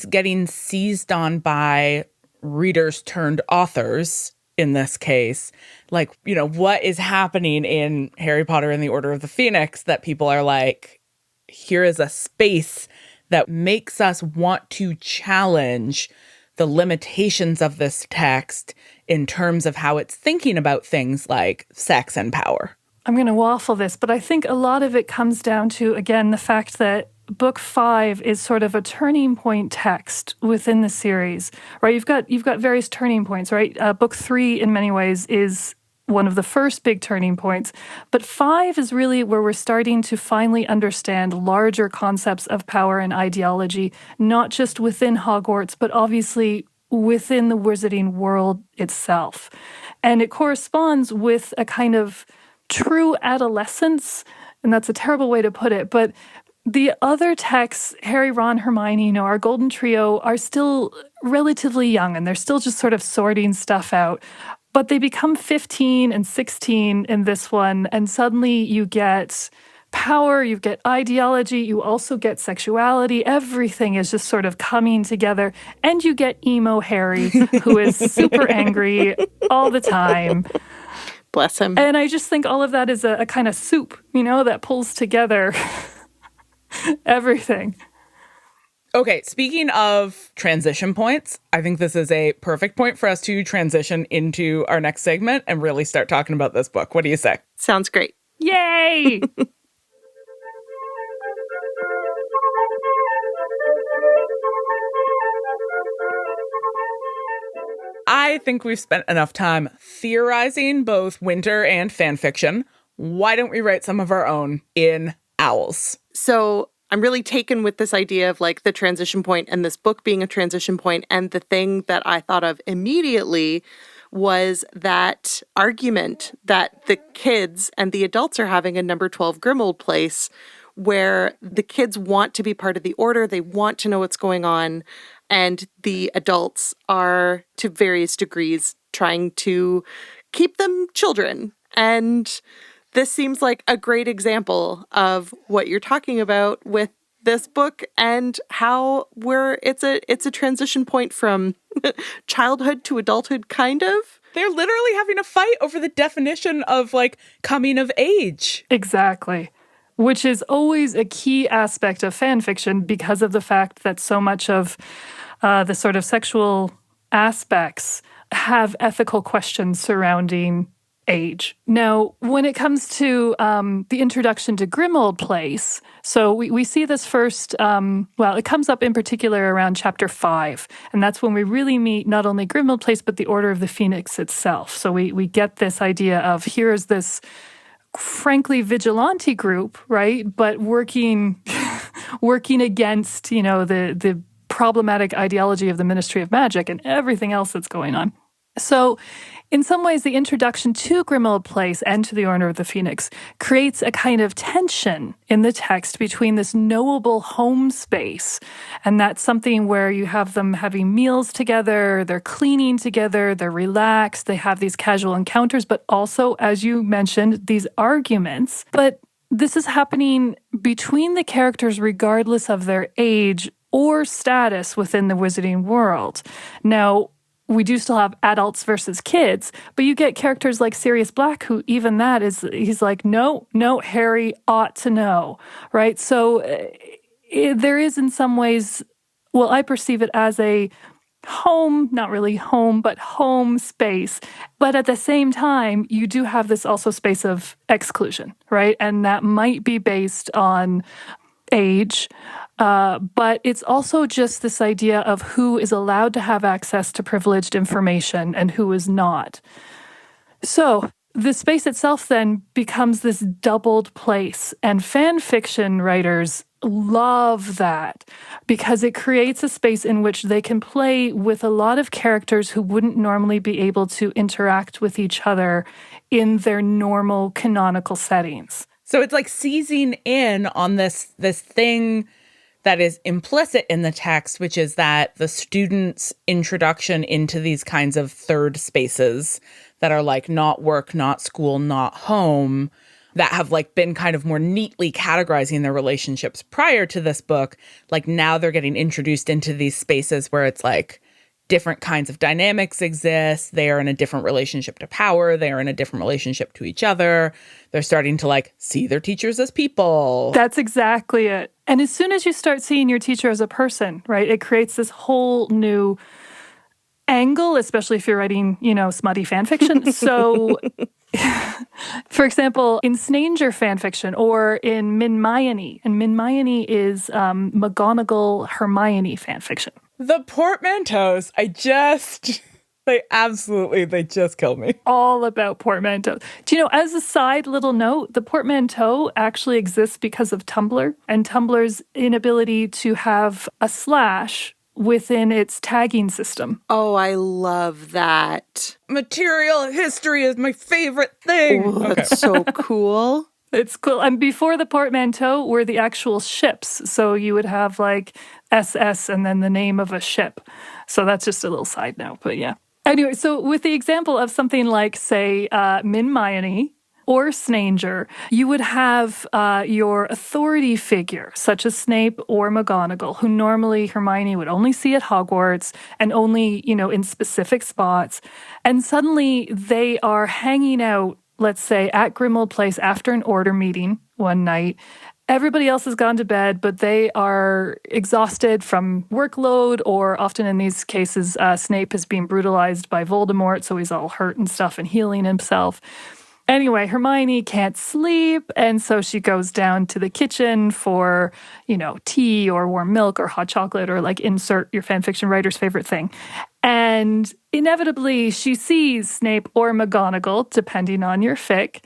getting seized on by readers turned authors in this case. Like, you know, what is happening in Harry Potter and the Order of the Phoenix that people are like, here is a space that makes us want to challenge the limitations of this text in terms of how it's thinking about things like sex and power. I'm going to waffle this, but I think a lot of it comes down to, again, the fact that Book 5 is sort of a turning point text within the series, right? You've got various turning points, right? Book 3, in many ways, is one of the first big turning points, but 5 is really where we're starting to finally understand larger concepts of power and ideology, not just within Hogwarts, but obviously within the wizarding world itself. And it corresponds with a kind of true adolescence, and that's a terrible way to put it, but the other texts, Harry, Ron, Hermione, you know, our golden trio, are still relatively young, and they're still just sort of sorting stuff out. But they become 15 and 16 in this one, and suddenly you get power, you get ideology, you also get sexuality. Everything is just sort of coming together, and you get emo Harry, who is super angry all the time. Bless him. And I just think all of that is a kind of soup, you know, that pulls together everything. Okay, speaking of transition points, I think this is a perfect point for us to transition into our next segment and really start talking about this book. What do you say? Sounds great. Yay! I think we've spent enough time theorizing both winter and fan fiction. Why don't we write some of our own in Owls? So I'm really taken with this idea of like the transition point and this book being a transition point. And the thing that I thought of immediately was that argument that the kids and the adults are having in number 12 Grimmauld Place, where the kids want to be part of the order. They want to know what's going on. And the adults are, to various degrees, trying to keep them children. And this seems like a great example of what you're talking about with this book and how it's a transition point from childhood to adulthood, kind of. They're literally having a fight over the definition of like coming of age. Exactly. Which is always a key aspect of fan fiction because of the fact that so much of the sort of sexual aspects have ethical questions surrounding age. Now, when it comes to the introduction to Grimmauld Place, so we see this first, it comes up in particular around chapter 5, and that's when we really meet not only Grimmauld Place, but the Order of the Phoenix itself. So we get this idea of here's this, frankly, vigilante group, right? But working against, you know, the problematic ideology of the Ministry of Magic and everything else that's going on. So in some ways, the introduction to Grimmauld Place and to the Order of the Phoenix creates a kind of tension in the text between this knowable home space, and that's something where you have them having meals together, they're cleaning together, they're relaxed, they have these casual encounters, but also, as you mentioned, these arguments. But this is happening between the characters regardless of their age, or status within the wizarding world. Now, we do still have adults versus kids, but you get characters like Sirius Black, who even that is, he's like, no, Harry ought to know, right? So there is in some ways, well, I perceive it as a home, not really home, but home space. But at the same time, you do have this also space of exclusion, right? And that might be based on age, but it's also just this idea of who is allowed to have access to privileged information and who is not. So the space itself then becomes this doubled place, and fan fiction writers love that because it creates a space in which they can play with a lot of characters who wouldn't normally be able to interact with each other in their normal canonical settings. So it's like seizing in on this thing that is implicit in the text, which is that the student's introduction into these kinds of third spaces that are like not work, not school, not home, that have like been kind of more neatly categorizing their relationships prior to this book. Like now they're getting introduced into these spaces where it's like different kinds of dynamics exist. They are in a different relationship to power. They are in a different relationship to each other. They're starting to like see their teachers as people. That's exactly it. And as soon as you start seeing your teacher as a person, right, it creates this whole new angle, especially if you're writing, smutty fan fiction. So, for example, in Snanger fan fiction or in Hermione, and Hermione is McGonagall Hermione fan fiction. The portmanteaus, they just killed me. All about portmanteaus. Do you know, as a side little note, the portmanteau actually exists because of Tumblr and Tumblr's inability to have a slash within its tagging system. Oh, I love that. Material history is my favorite thing. Ooh, that's so cool. It's cool. And before the portmanteau were the actual ships. So you would have like SS and then the name of a ship. So that's just a little side note, but yeah. Anyway, so with the example of something like, say, Hermione or Snanger, you would have your authority figure, such as Snape or McGonagall, who normally Hermione would only see at Hogwarts and only, in specific spots. And suddenly they are hanging out, let's say, at Grimmauld Place after an order meeting one night. Everybody else has gone to bed, but they are exhausted from workload, or often in these cases, Snape is being brutalized by Voldemort, so he's all hurt and stuff and healing himself. Anyway, Hermione can't sleep, and so she goes down to the kitchen for, tea or warm milk or hot chocolate or like insert your fanfiction writer's favorite thing. And inevitably, she sees Snape or McGonagall, depending on your fic.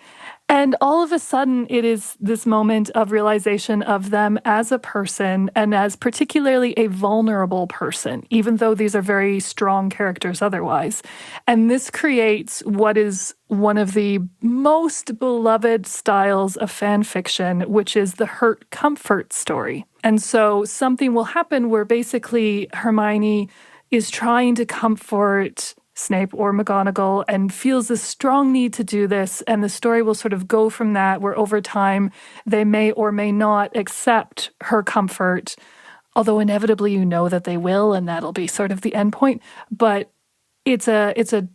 And all of a sudden, it is this moment of realization of them as a person and as particularly a vulnerable person, even though these are very strong characters otherwise. And this creates what is one of the most beloved styles of fan fiction, which is the hurt comfort story. And so something will happen where basically Hermione is trying to comfort Snape or McGonagall and feels this strong need to do this, and the story will sort of go from that, where over time they may or may not accept her comfort, although inevitably you know that they will, and that'll be sort of the end point. But it's a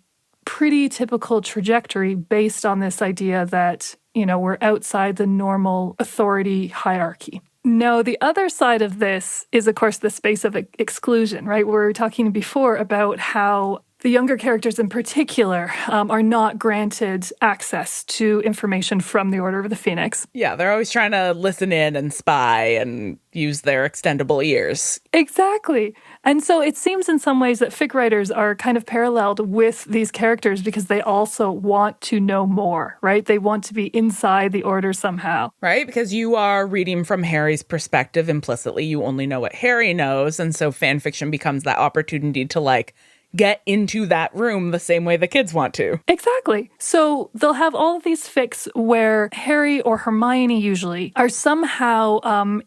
pretty typical trajectory based on this idea that, we're outside the normal authority hierarchy. No, the other side of this is, of course, the space of exclusion, right? We were talking before about how the younger characters in particular are not granted access to information from the Order of the Phoenix. Yeah, they're always trying to listen in and spy and use their extendable ears. Exactly. And so it seems in some ways that fic writers are kind of paralleled with these characters because they also want to know more, right? They want to be inside the Order somehow. Right? Because you are reading from Harry's perspective implicitly. You only know what Harry knows. And so fan fiction becomes that opportunity to like get into that room the same way the kids want to. Exactly. So they'll have all of these fics where Harry or Hermione usually are somehow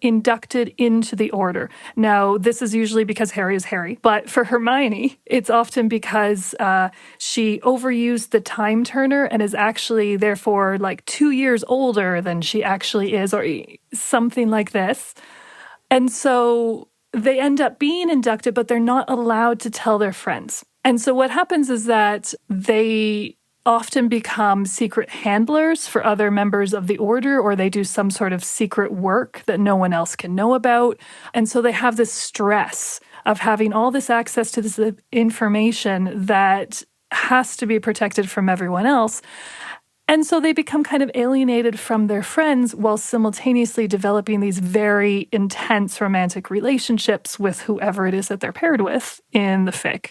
inducted into the Order. Now, this is usually because Harry is Harry, but for Hermione, it's often because she overused the time turner and is actually therefore like 2 years older than she actually is, or something like this. And so they end up being inducted, but they're not allowed to tell their friends. And so what happens is that they often become secret handlers for other members of the order, or they do some sort of secret work that no one else can know about. And so they have this stress of having all this access to this information that has to be protected from everyone else. And so they become kind of alienated from their friends while simultaneously developing these very intense romantic relationships with whoever it is that they're paired with in the fic.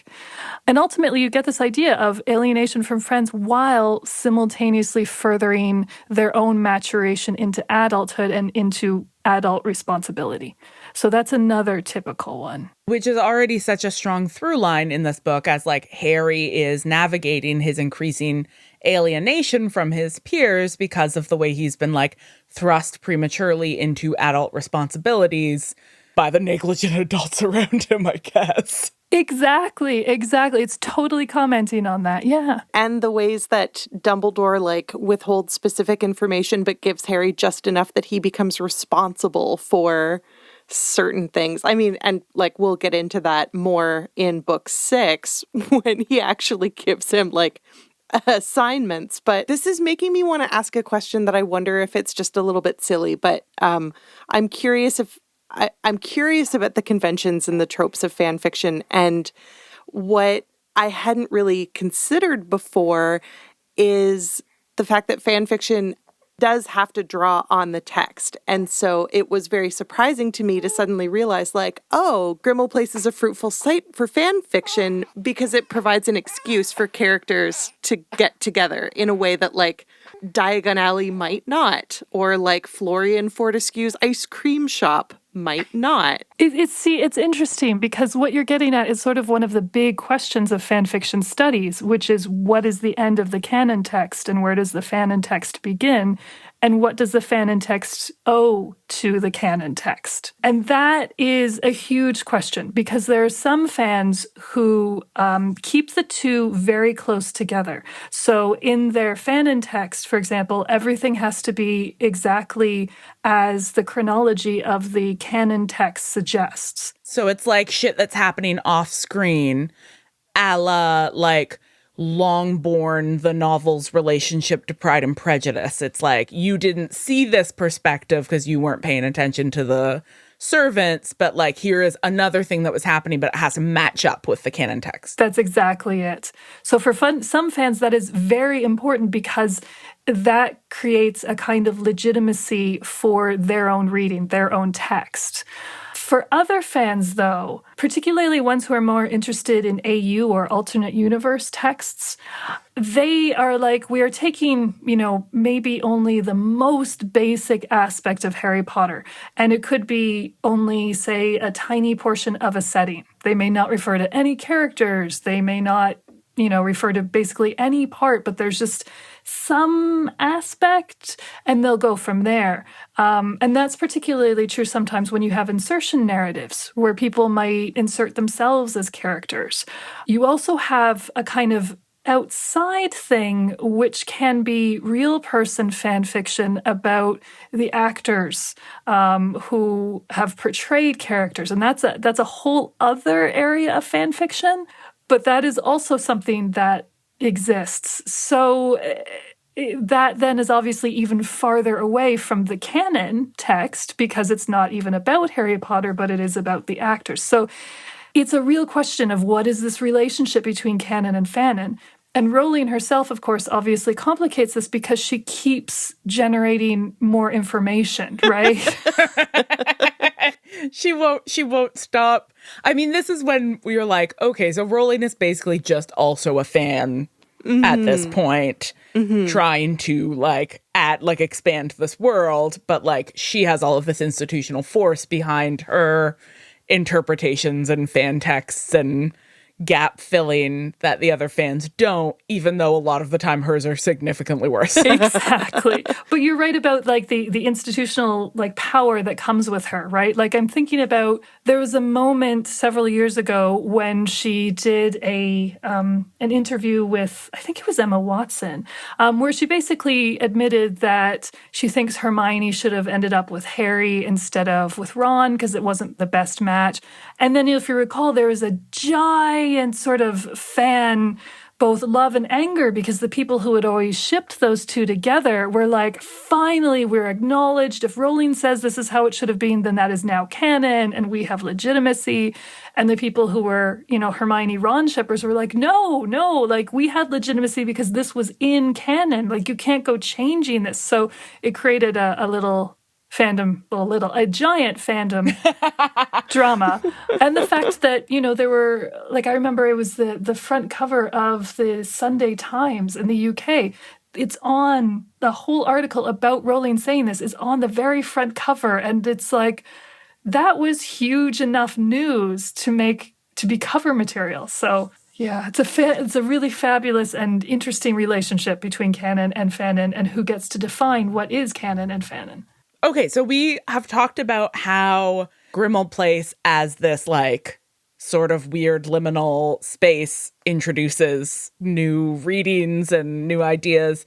And ultimately, you get this idea of alienation from friends while simultaneously furthering their own maturation into adulthood and into adult responsibility. So that's another typical one. Which is already such a strong through line in this book, as like Harry is navigating his increasing alienation from his peers because of the way he's been like thrust prematurely into adult responsibilities by the negligent adults around him, I guess. Exactly. It's totally commenting on that. Yeah. And the ways that Dumbledore like withholds specific information but gives Harry just enough that he becomes responsible for certain things. I mean, and like we'll get into that more in book 6 when he actually gives him like assignments. But this is making me want to ask a question that I wonder if it's just a little bit silly, but I'm curious I'm curious about the conventions and the tropes of fan fiction, and what I hadn't really considered before is the fact that fan fiction does have to draw on the text. And so it was very surprising to me to suddenly realize like, oh, Grimmauld Place is a fruitful site for fan fiction because it provides an excuse for characters to get together in a way that like Diagon Alley might not, or like Florian Fortescue's ice cream shop might not. It's interesting because what you're getting at is sort of one of the big questions of fan fiction studies, which is what is the end of the canon text and where does the canon text begin? And what does the canon text owe to the canon text? And that is a huge question because there are some fans who keep the two very close together. So in their canon text, for example, everything has to be exactly as the chronology of the canon text suggests. So it's like shit that's happening off screen, a la like Longborn, the novel's relationship to Pride and Prejudice. It's like you didn't see this perspective because you weren't paying attention to the servants, but like here is another thing that was happening, but it has to match up with the canon text. That's exactly it. So for some fans, that is very important because that creates a kind of legitimacy for their own reading, their own text. For other fans, though, particularly ones who are more interested in AU or alternate universe texts, they are like, we are taking, maybe only the most basic aspect of Harry Potter. And it could be only, say, a tiny portion of a setting. They may not refer to any characters. They may not, refer to basically any part, but there's just some aspect, and they'll go from there. And that's particularly true sometimes when you have insertion narratives, where people might insert themselves as characters. You also have a kind of outside thing, which can be real person fan fiction about the actors who have portrayed characters. And that's a whole other area of fan fiction. But that is also something that exists. So that then is obviously even farther away from the canon text because it's not even about Harry Potter, but it is about the actors. So it's a real question of what is this relationship between canon and fanon. And Rowling herself, of course, obviously complicates this because she keeps generating more information, right? She won't stop. I mean, this is when we were like, okay, so Rowling is basically just also a fan at this point, trying to expand this world, but like she has all of this institutional force behind her interpretations and fan texts and gap filling that the other fans don't, even though a lot of the time hers are significantly worse. Exactly. But you're right about like the institutional like power that comes with her, right? Like I'm thinking about there was a moment several years ago when she did an interview with, I think it was Emma Watson, where she basically admitted that she thinks Hermione should have ended up with Harry instead of with Ron because it wasn't the best match. And then if you recall, there was a giant sort of fan both love and anger because the people who had always shipped those two together were like, finally, we're acknowledged. If Rowling says this is how it should have been, then that is now canon and we have legitimacy. And the people who were, Hermione Ron shippers were like, no, like we had legitimacy because this was in canon. Like you can't go changing this. So it created a little fandom, a giant fandom drama. And the fact that, there were, like, I remember it was the front cover of the Sunday Times in the UK. It's on, the whole article about Rowling saying this is on the very front cover. And it's like, that was huge enough news to be cover material. So yeah, it's a really fabulous and interesting relationship between canon and fanon and who gets to define what is canon and fanon. Okay, so we have talked about how Grimmauld Place as this like sort of weird liminal space introduces new readings and new ideas.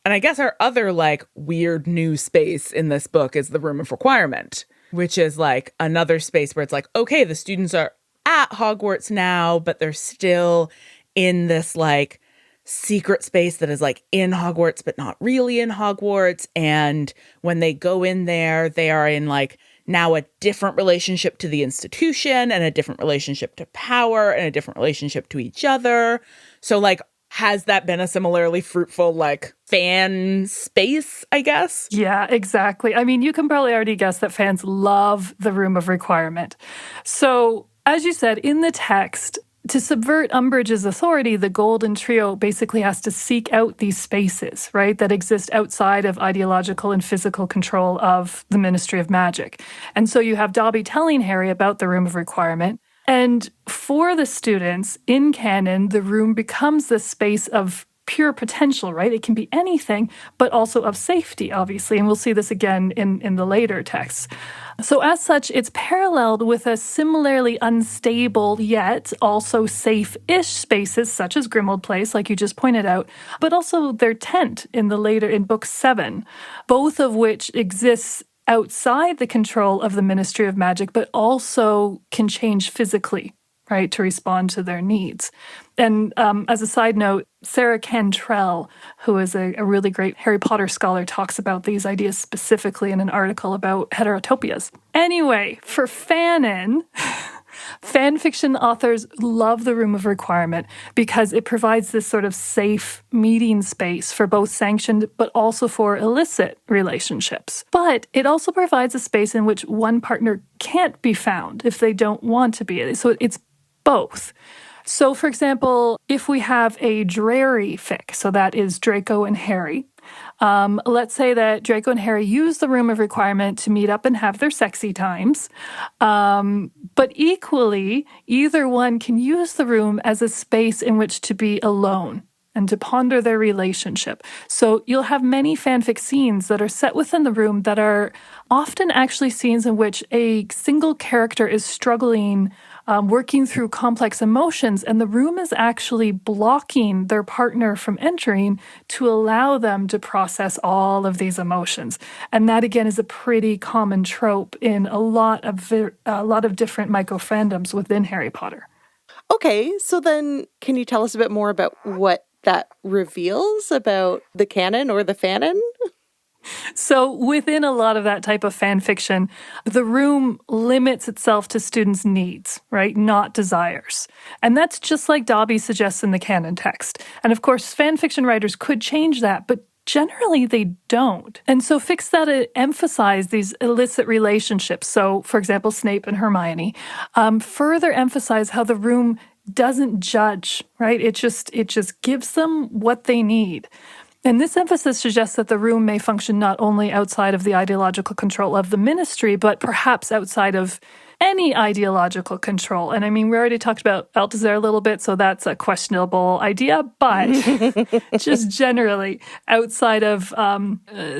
And I guess our other like weird new space in this book is the Room of Requirement, which is like another space where it's like, okay, the students are at Hogwarts now, but they're still in this like secret space that is like in Hogwarts, but not really in Hogwarts. And when they go in there, they are in like now a different relationship to the institution and a different relationship to power and a different relationship to each other. So like, has that been a similarly fruitful like fan space, I guess? Yeah, exactly. I mean, you can probably already guess that fans love the Room of Requirement. So as you said, in the text, to subvert Umbridge's authority, the Golden Trio basically has to seek out these spaces, right, that exist outside of ideological and physical control of the Ministry of Magic. And so you have Dobby telling Harry about the Room of Requirement. And for the students in canon, the room becomes this space of pure potential, right? It can be anything, but also of safety, obviously. And we'll see this again in the later texts. So as such, it's paralleled with a similarly unstable yet also safe-ish spaces such as Grimmauld Place, like you just pointed out, but also their tent in book 7, both of which exists outside the control of the Ministry of Magic, but also can change physically, right, to respond to their needs. And as a side note, Sarah Cantrell, who is a really great Harry Potter scholar, talks about these ideas specifically in an article about heterotopias. Anyway, for fanon, fan fiction authors love the Room of Requirement because it provides this sort of safe meeting space for both sanctioned but also for illicit relationships. But it also provides a space in which one partner can't be found if they don't want to be. So it's both. So, for example, if we have a Drarry fic, so that is Draco and Harry, let's say that Draco and Harry use the Room of Requirement to meet up and have their sexy times. But equally, either one can use the room as a space in which to be alone and to ponder their relationship. So you'll have many fanfic scenes that are set within the room that are often actually scenes in which a single character is struggling, working through complex emotions, and the room is actually blocking their partner from entering to allow them to process all of these emotions. And that, again, is a pretty common trope in a lot of different micro-fandoms within Harry Potter. Okay, so then can you tell us a bit more about what that reveals about the canon or the fanon? So within a lot of that type of fan fiction, the room limits itself to students' needs, right? Not desires. And that's just like Dobby suggests in the canon text. And of course, fan fiction writers could change that, but generally they don't. And so fics that emphasize these illicit relationships, so for example, Snape and Hermione, further emphasize how the room doesn't judge, right? It just gives them what they need. And this emphasis suggests that the room may function not only outside of the ideological control of the ministry, but perhaps outside of any ideological control. And I mean, we already talked about Althazar a little bit, so that's a questionable idea, but just generally outside of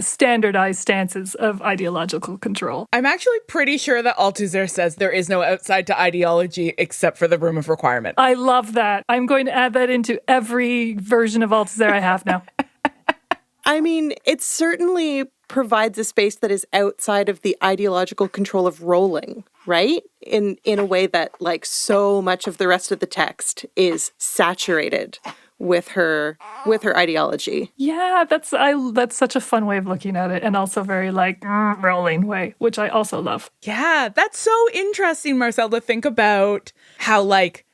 standardized stances of ideological control. I'm actually pretty sure that Althusser says there is no outside to ideology except for the room of requirement. I love that. I'm going to add that into every version of Althazar I have now. I mean, it certainly provides a space that is outside of the ideological control of Rowling, right? In a way that, like, so much of the rest of the text is saturated with her ideology. Yeah, that's such a fun way of looking at it, and also very like Rowling way, which I also love. Yeah, that's so interesting, Marcel, to think about how, like,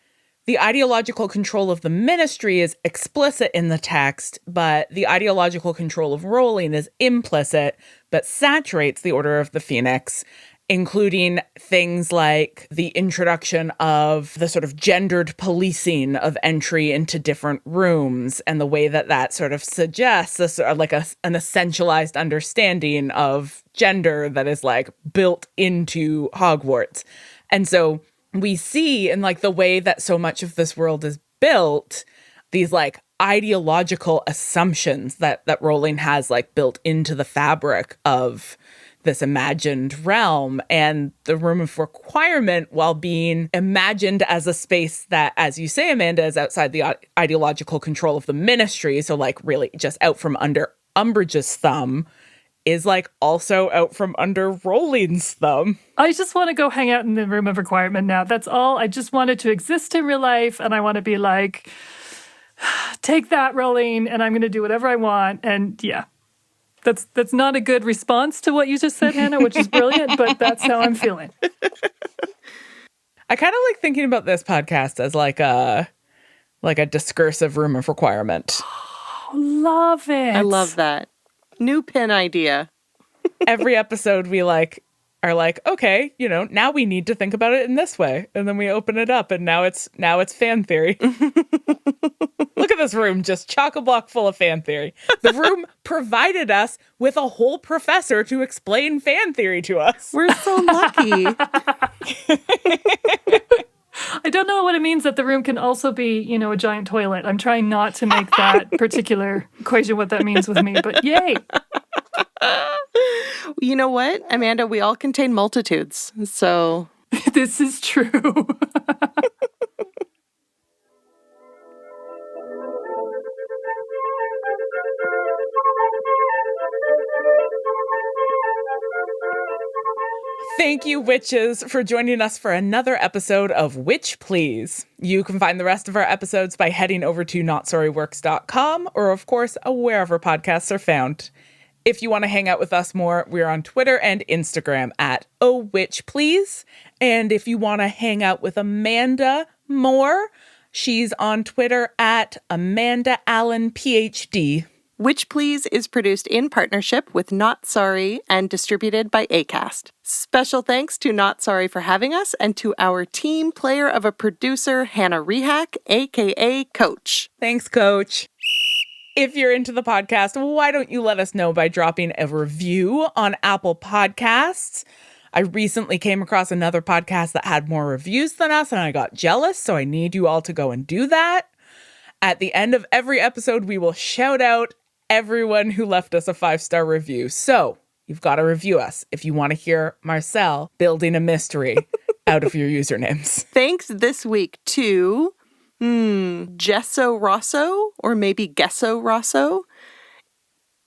the ideological control of the Ministry is explicit in the text, but the ideological control of Rowling is implicit, but saturates the Order of the Phoenix, including things like the introduction of the sort of gendered policing of entry into different rooms and the way that that sort of suggests an essentialized understanding of gender that is like built into Hogwarts. And so we see in like the way that so much of this world is built, these like ideological assumptions that Rowling has like built into the fabric of this imagined realm. And the room of requirement, while being imagined as a space that, as you say, Amanda, is outside the ideological control of the Ministry, so like really just out from under Umbridge's thumb, is like also out from under Rowling's thumb. I just want to go hang out in the room of requirement now. That's all. I just wanted to exist in real life, and I want to be like, take that, Rowling, and I'm going to do whatever I want. And yeah, that's not a good response to what you just said, Hannah, which is brilliant, but that's how I'm feeling. I kind of like thinking about this podcast as like a discursive room of requirement. Oh, love it. I love that. New pin idea. Every episode we are like, okay, now we need to think about it in this way. And then we open it up and now it's fan theory. Look at this room, just chock-a-block full of fan theory. The room provided us with a whole professor to explain fan theory to us. We're so lucky. I don't know what it means that the room can also be, a giant toilet. I'm trying not to make that particular equation what that means with me, but yay. You know what, Amanda? We all contain multitudes, so... This is true. Thank you, witches, for joining us for another episode of Witch Please. You can find the rest of our episodes by heading over to notsorryworks.com or, of course, wherever podcasts are found. If you want to hang out with us more, we're on Twitter and Instagram at @OhWitchPlease. And if you want to hang out with Amanda more, she's on Twitter at AmandaAllenPhD. Witch Please is produced in partnership with Not Sorry and distributed by Acast. Special thanks to Not Sorry for having us and to our team player of a producer, Hannah Rehack, aka Coach. Thanks, Coach. If you're into the podcast, why don't you let us know by dropping a review on Apple Podcasts? I recently came across another podcast that had more reviews than us, and I got jealous, so I need you all to go and do that. At the end of every episode, we will shout out everyone who left us a 5-star review. So you've got to review us if you want to hear Marcel building a mystery out of your usernames. Thanks this week to Gesso Rosso, or maybe Gesso Rosso,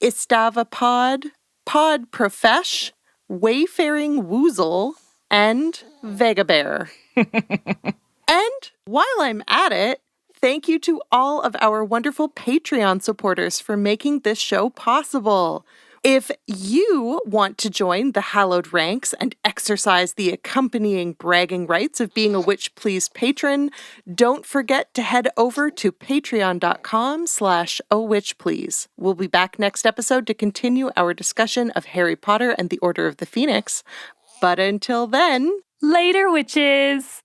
Istavapod, Pod Profesh, Wayfaring Woozle, and Vegabear. And while I'm at it, thank you to all of our wonderful Patreon supporters for making this show possible. If you want to join the hallowed ranks and exercise the accompanying bragging rights of being a Witch Please patron, don't forget to head over to patreon.com/ohwitchplease. We'll be back next episode to continue our discussion of Harry Potter and the Order of the Phoenix. But until then... Later, witches!